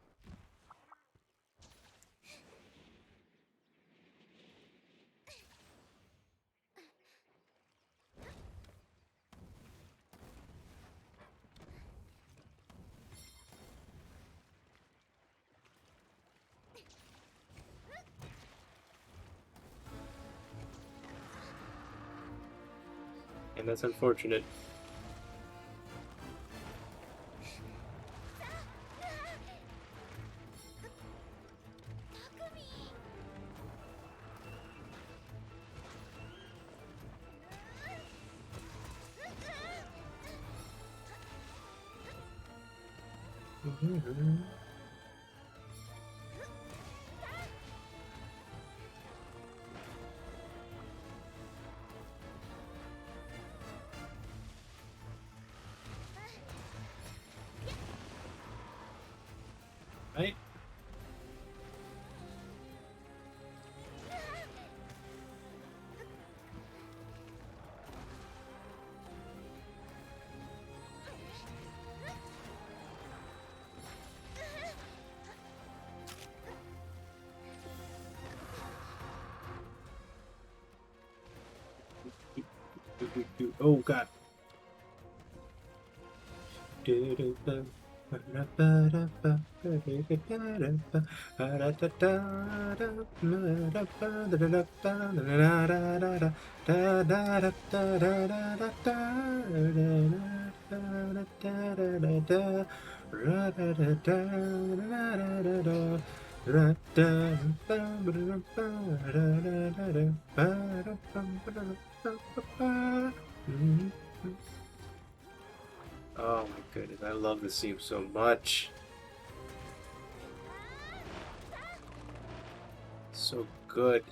And that's unfortunate. Right? Oh god. Oh my goodness, I love this theme so much. So good.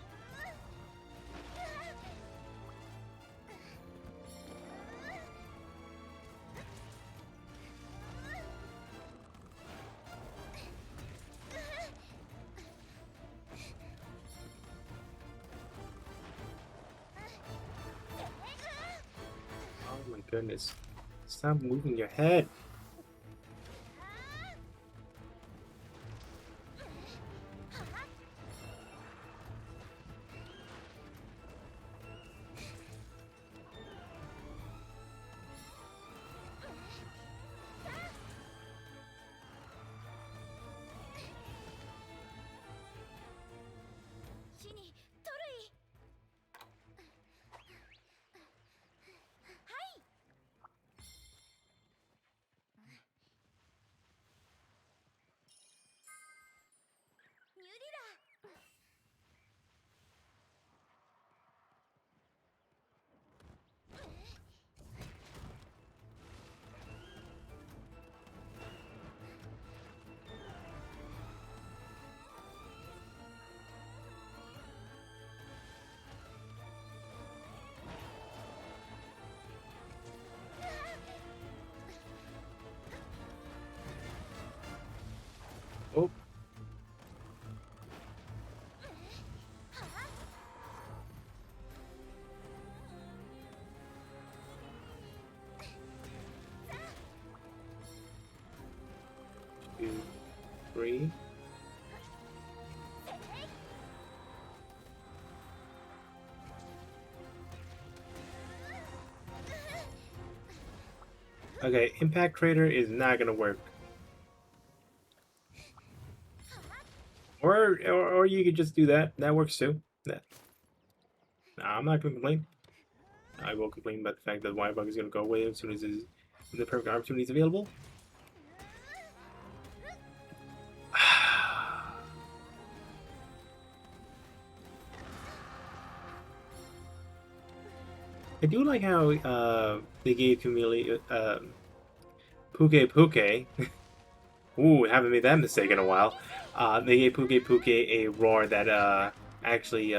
Oh my goodness. Stop moving your head. Oh. Two, three. Okay, Impact Crater is not gonna work. Or you could just do that. That works too. That. Nah, I'm not gonna complain. I will complain about the fact that Y-Bug is gonna go away as soon as the perfect opportunity is available. I do like how they gave Camille Puke Puke. Ooh, haven't made that mistake in a while. They gave Puke Puke a roar that actually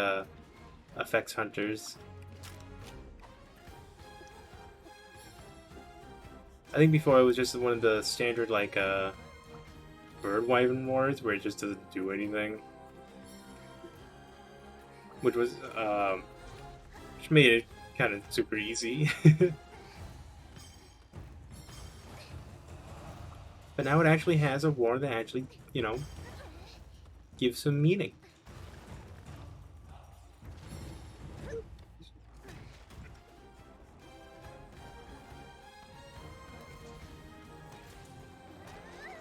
affects hunters. I think before it was just one of the standard like bird wyvern wars where it just doesn't do anything, which was which made it kind of super easy. But now it actually has a war that actually, you know, gives some meaning.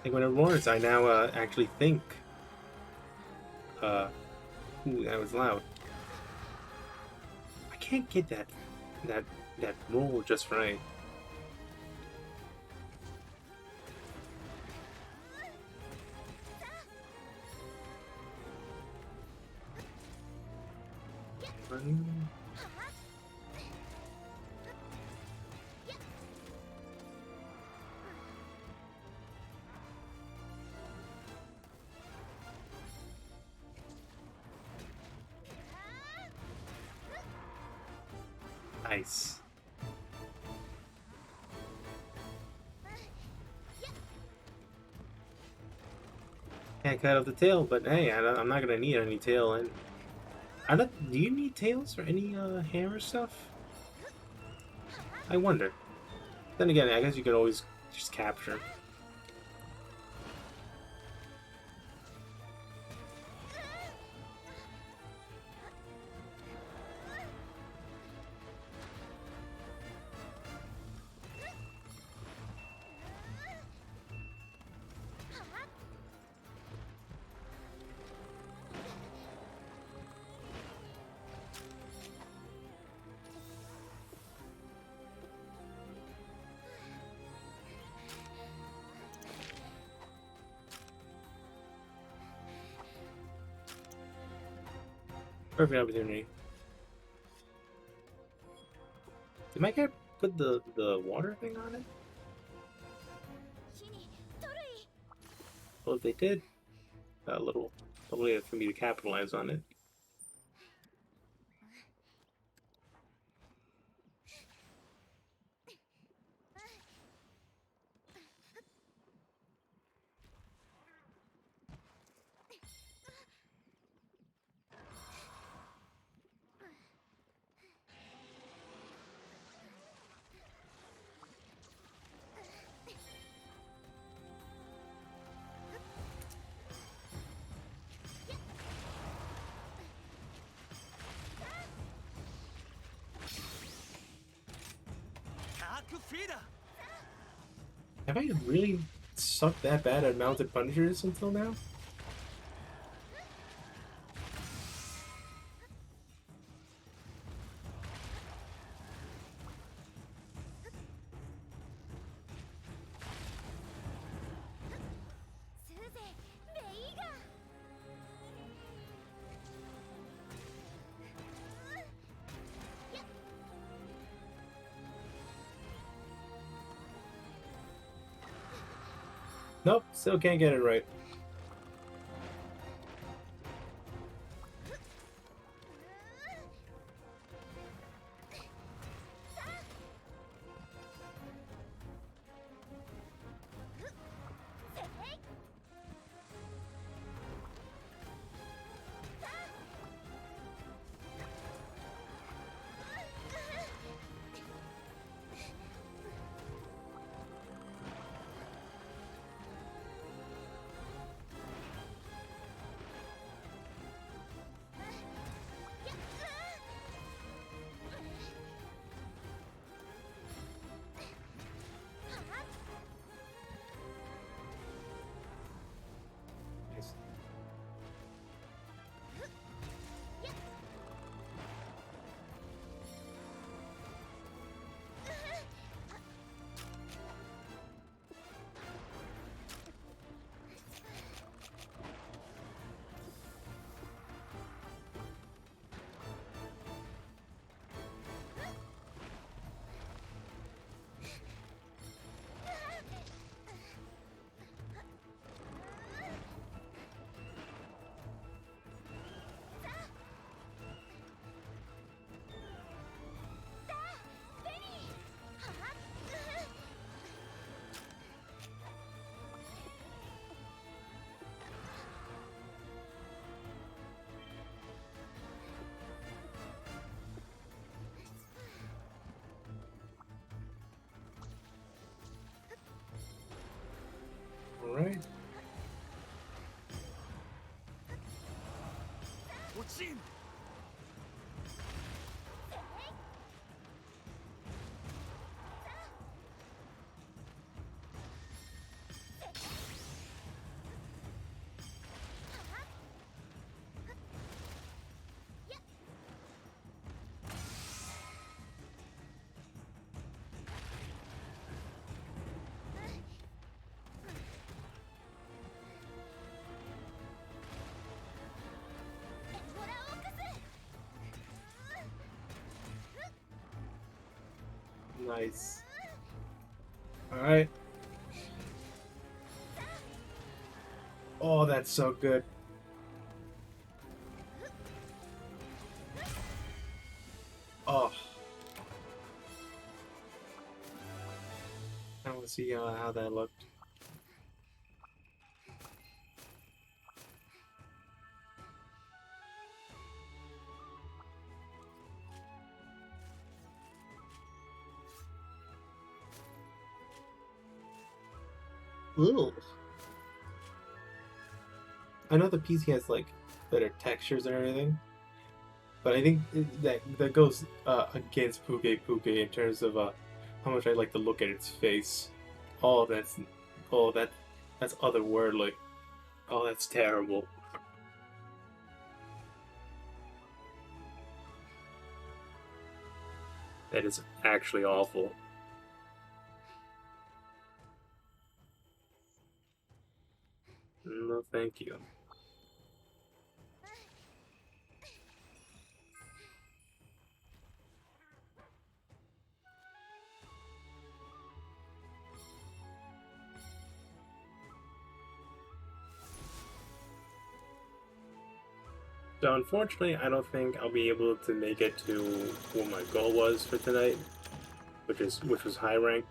Like when it roars, I now actually think. Ooh, that was loud. I can't get that that roll just right. Nice. Can't cut off the tail, but hey, I'm not gonna need any tail. And I don't. Do you need tails for any hammer stuff? I wonder. Then again, I guess you could always just capture. Perfect opportunity. Did my guy put the water thing on it? 火にトルイ Well, if they did, a little way for me to capitalize on it. Have I really sucked that bad at mounted punishers until now? Nope, still can't get it right. 進 Nice. Alright. Oh, that's so good. Oh. I want to see how that looked. Ooh. I know the PC has like better textures and everything, but I think that goes against Puke in terms of how much I like to look at its face. Oh, oh that's otherworldly. Oh, that's terrible. That is actually awful. No, thank you. So unfortunately, I don't think I'll be able to make it to what my goal was for tonight, which was high rank.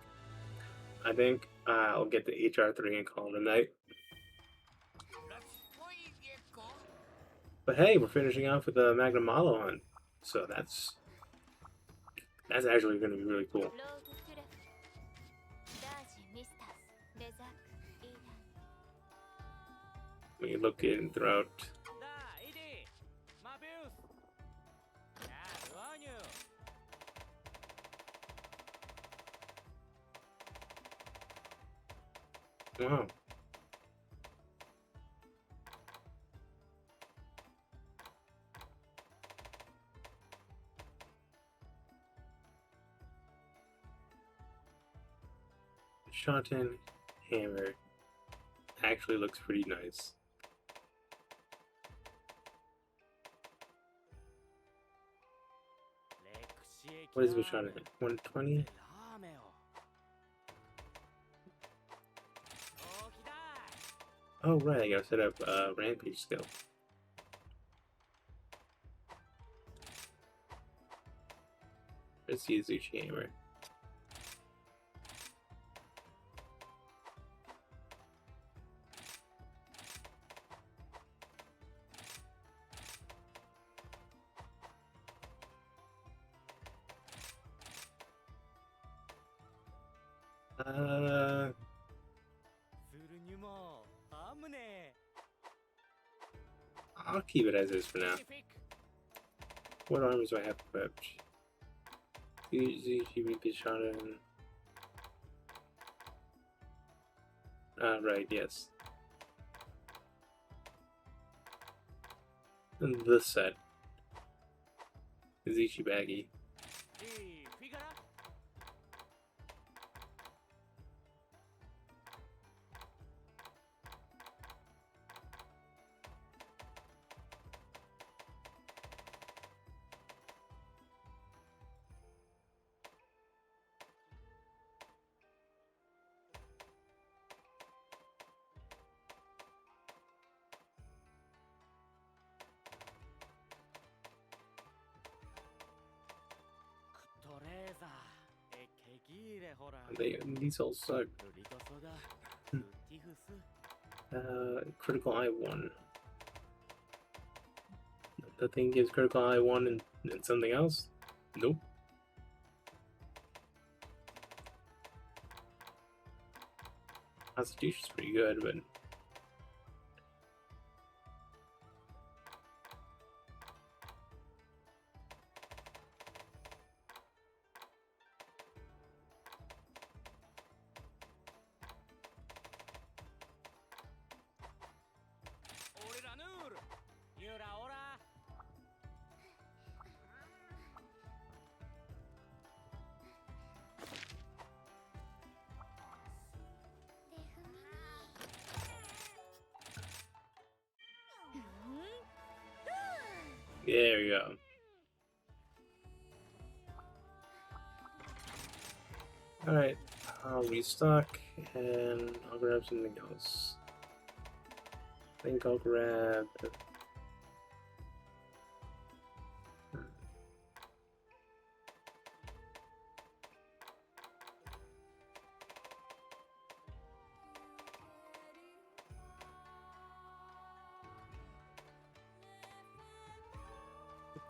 I think I'll get to HR3 and call it a night. ラストイゲコ But hey, we're finishing off with the Magnum Malo hunt, so that's actually going to be really cool. ローグクラフダージミスタスレザークイーダン When you look in throughout. だイディマビウスやルアーニュ Wow. Shoten hammer actually looks pretty nice. What is Vishoten? 120? ラーメンを大きだ Oh right, I gotta set up rampage skill. Let's use Zuchi hammer. Uh, するにもあむね I'll keep it as is for now. フィック What armors do I have equipped? Zuchi, Reaping Shoten. Right, yes. And this set is Ichibagi. フィガラ トレーザーえケギーレホラ These all suck. ルリトソダルティフス Critical Eye 1. The thing gives Critical Eye 1 and something else? Nope. Constitution's pretty good, but There you go. Alright, I'll restock and I'll grab something else. I think I'll grab...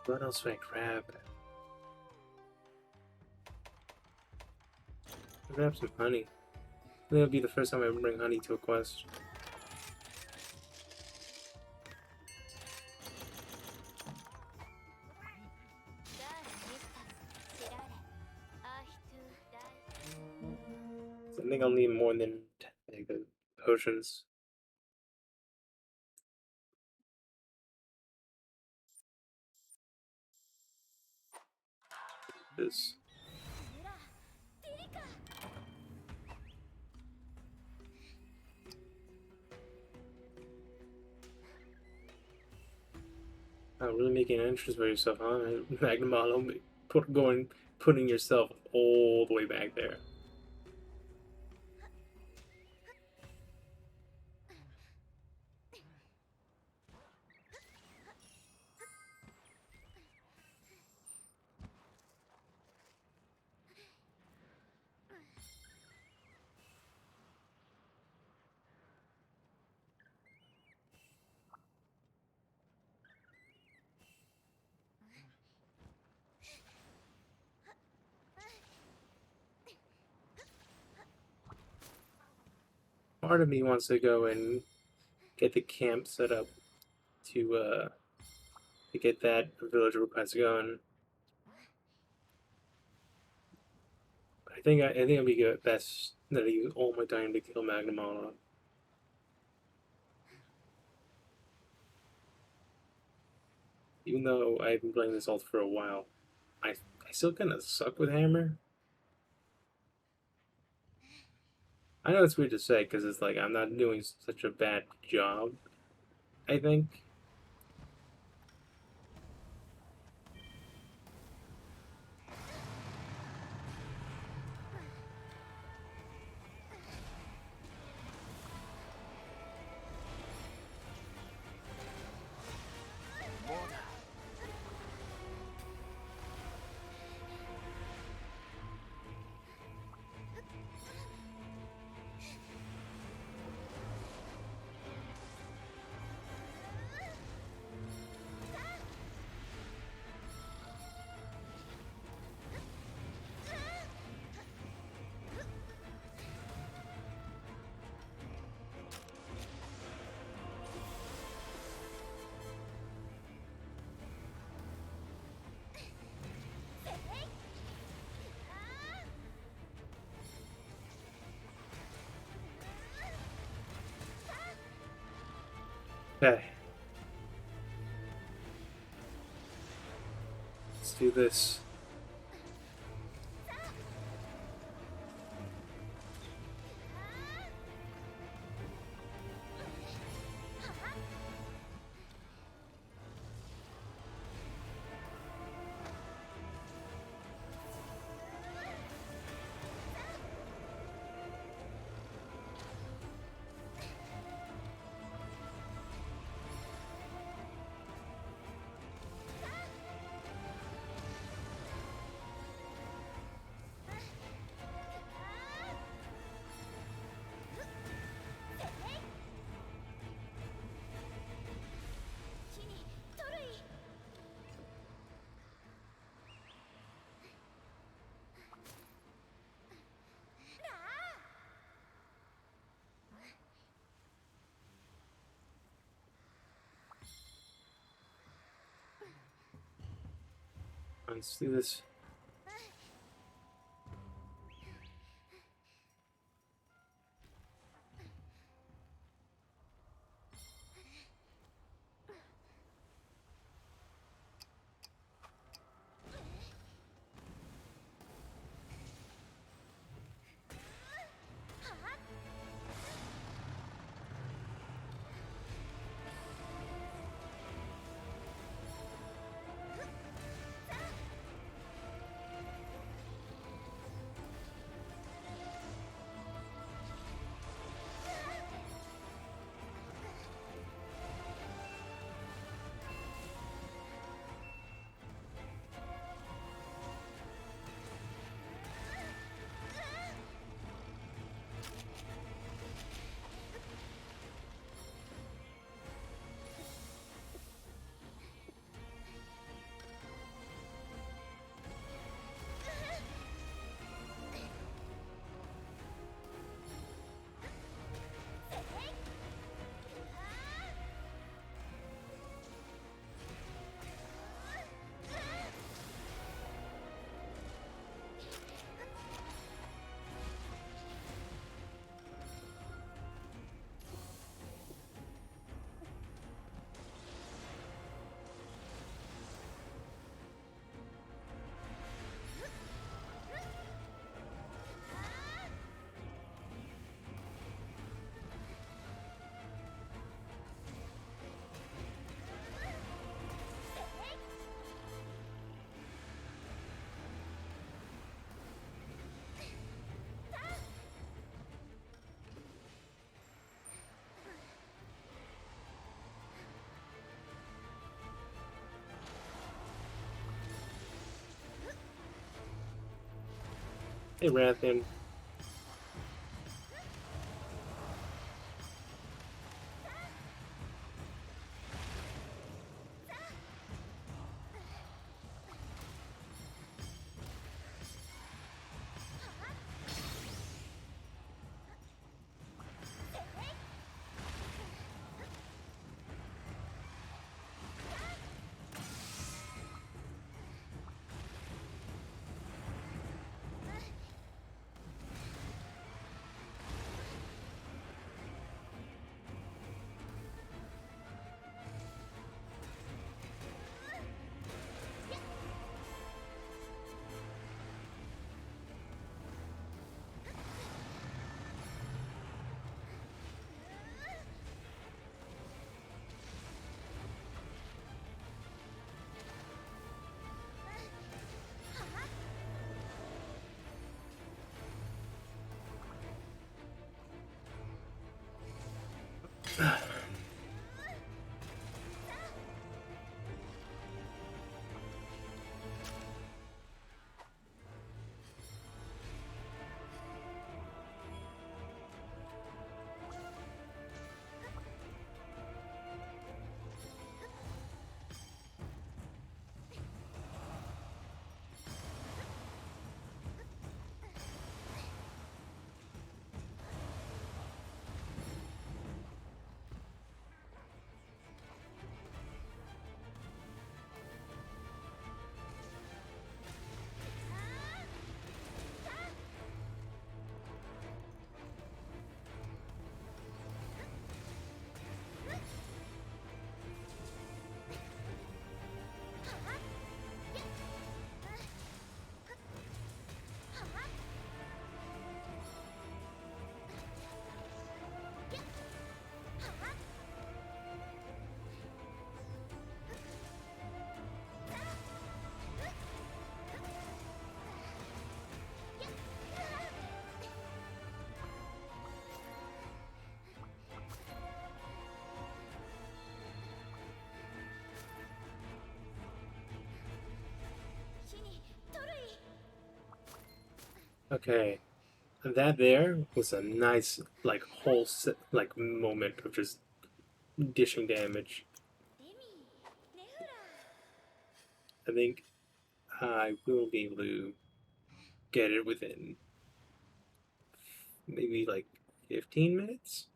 What else would I grab? I'll grab some honey. I think it'll be the first time I bring honey to a quest. So I think I'll need more than 10 potions. This. Really making an entrance for yourself, huh? Magnum putting yourself all the way back there. Part of me wants to go and get the camp set up to get that villager quest going. I think it'll be good best that I use all my time to kill Magnamala. Even though I've been playing this alt for a while, I still kind of suck with hammer. I know it's weird to say because it's like I'm not doing such a bad job, I think. Okay. Let's do this. Let's do this. Hey, Rathan. Okay, that there was a nice, like, whole like moment of just dishing damage. I think I will be able to get it within maybe like 15 minutes.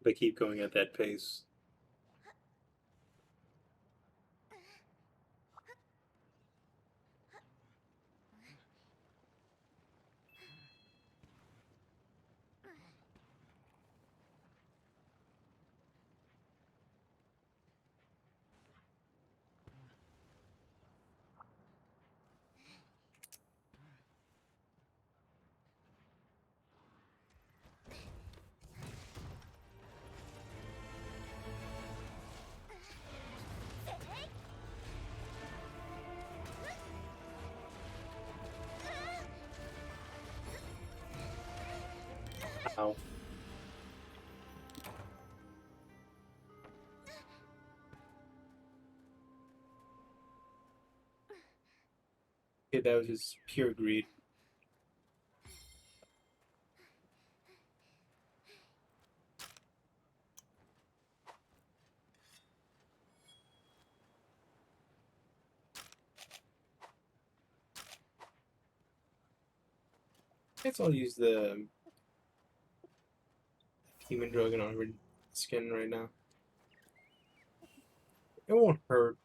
If I keep going at that pace. Ow. Okay, that was just pure greed. I guess I'll use the Demon Dragon Armored skin right now. It won't hurt.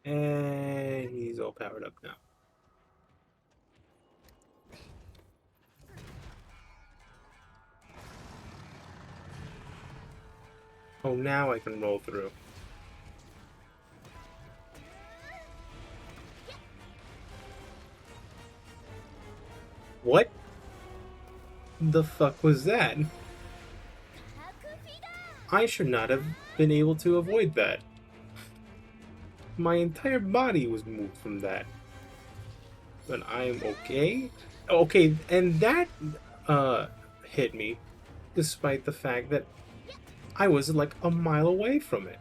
And he's all powered up now. Oh, now I can roll through. What the fuck was that? I should not have been able to avoid that. My entire body was moved from that. But I'm okay. Okay, and that hit me despite the fact that I was like a mile away from it.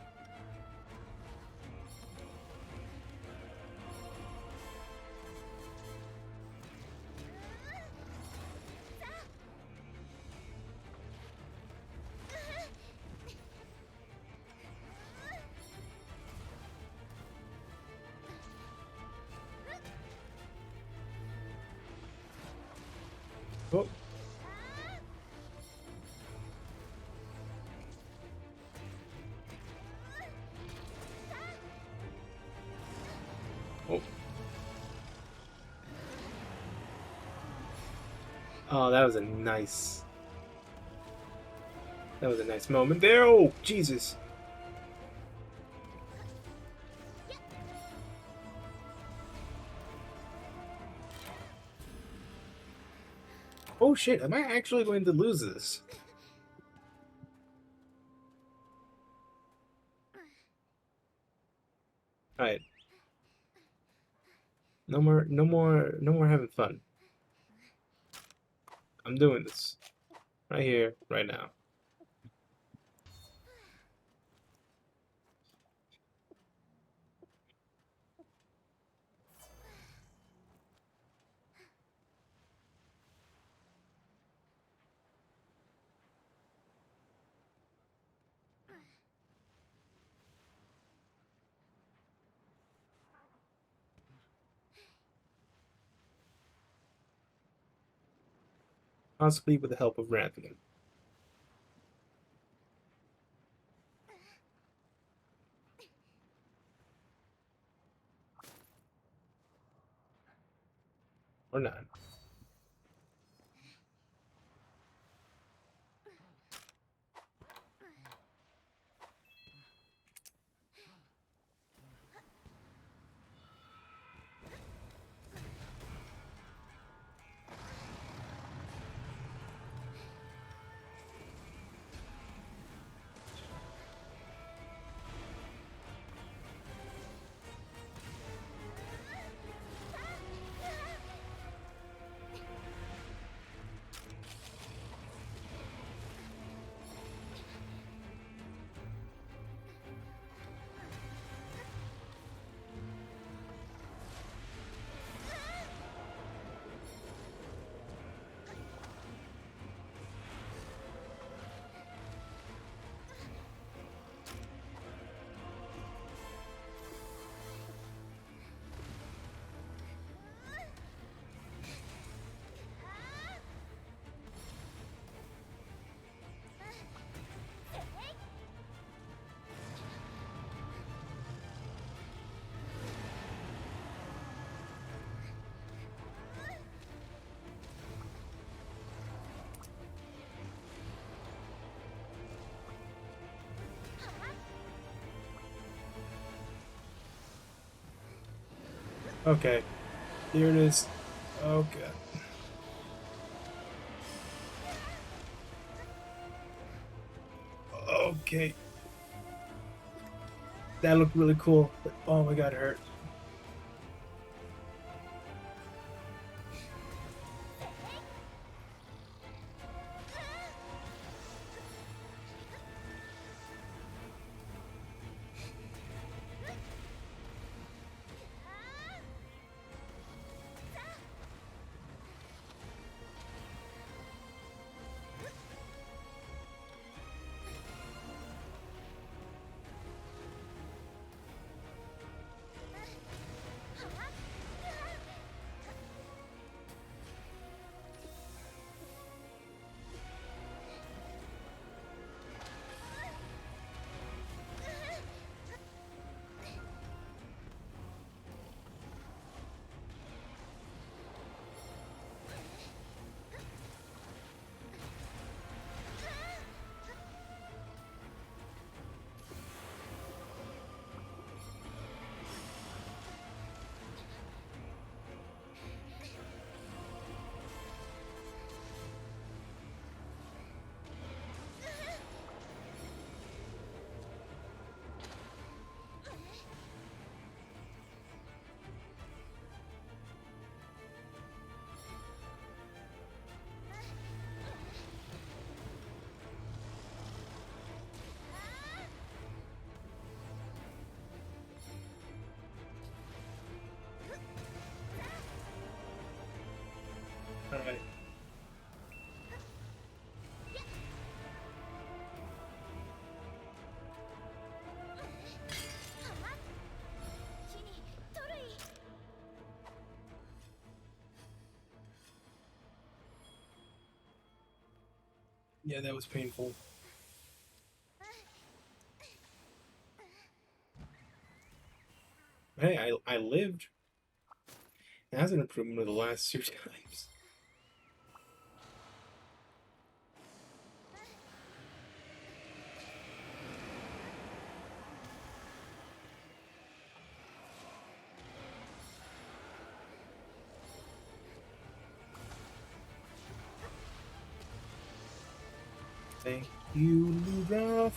Oh. Oh. Oh, that was a nice. That was a nice moment there. Oh, Jesus. Oh shit, am I actually going to lose this? Alright. No more having fun. I'm doing this. Right here, right now. Possibly with the help of Ranthian. Or not. Okay. Here it is. Okay. Okay. That looked really cool, but oh my god, it hurt. Yeah, that was painful. Hey, I lived. That's an improvement of the last 2 times. Thank you, Ludrath.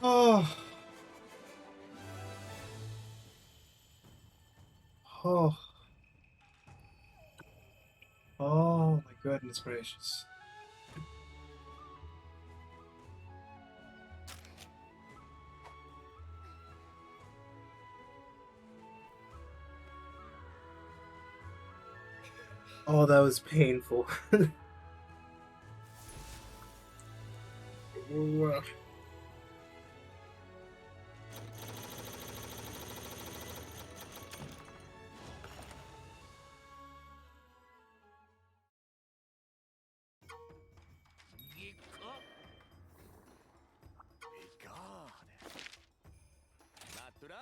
Oh. Oh. Oh my goodness gracious. Oh, that was painful. Ooh. Gekko. 待っとら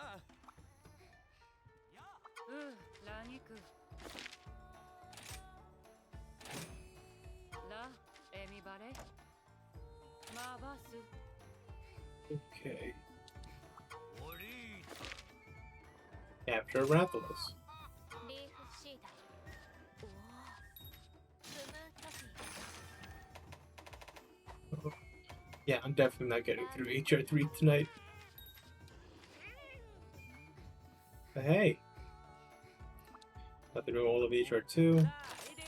ラニクラエミバレマバス Okay. オリータ。 Capture Rathalos. リーフシーダおおスムートフィー Yeah, I'm definitely not getting through HR3 tonight. But hey. Got through all of HR2. さあエディ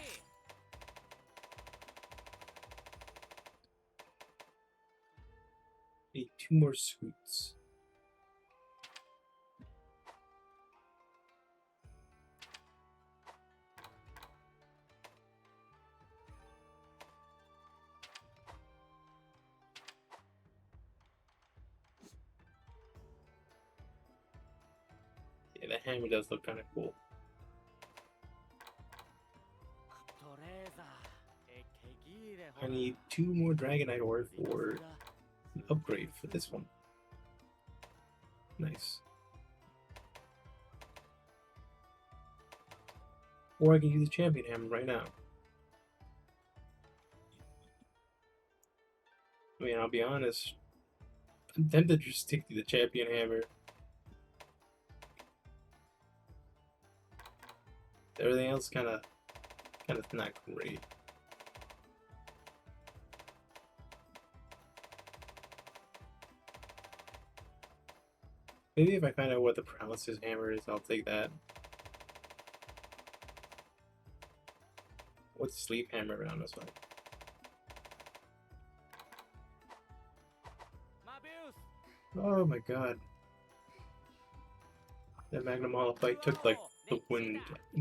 Need 2 more scoots. Yeah, the hammer does look kind of cool. トレーザーえケギーレ I need 2 more Dragonite ore for an upgrade for this one. Nice. Or I can use the champion hammer right now. I mean, I'll be honest. I'm tempted to just stick to the champion hammer. Everything else kind of not great. Maybe if I find out what the paralysis hammer is, I'll take that. What's sleep hammer around this one? Mabius. Oh my god. That Magnum Malphite took like the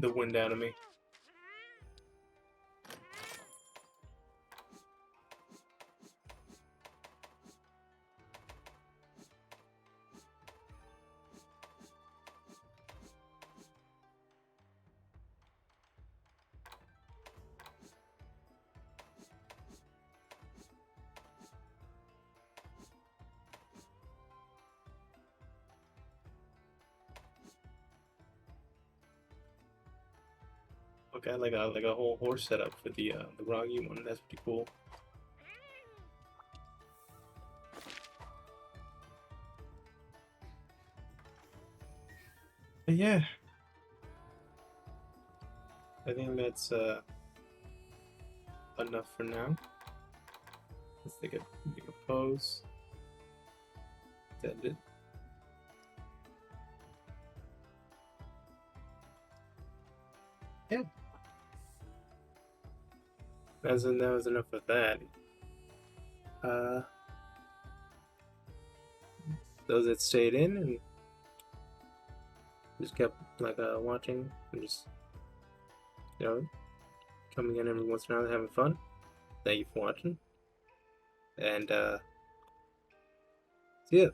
wind out of me. Got like a whole horse setup for the Roggy one. That's pretty cool. But yeah, I think that's enough for now. Let's take a pose. That's it. Yeah. That was enough of that. Those that stayed in and just kept like watching and just coming in every once in a while having fun. Thank you for watching. And see ya.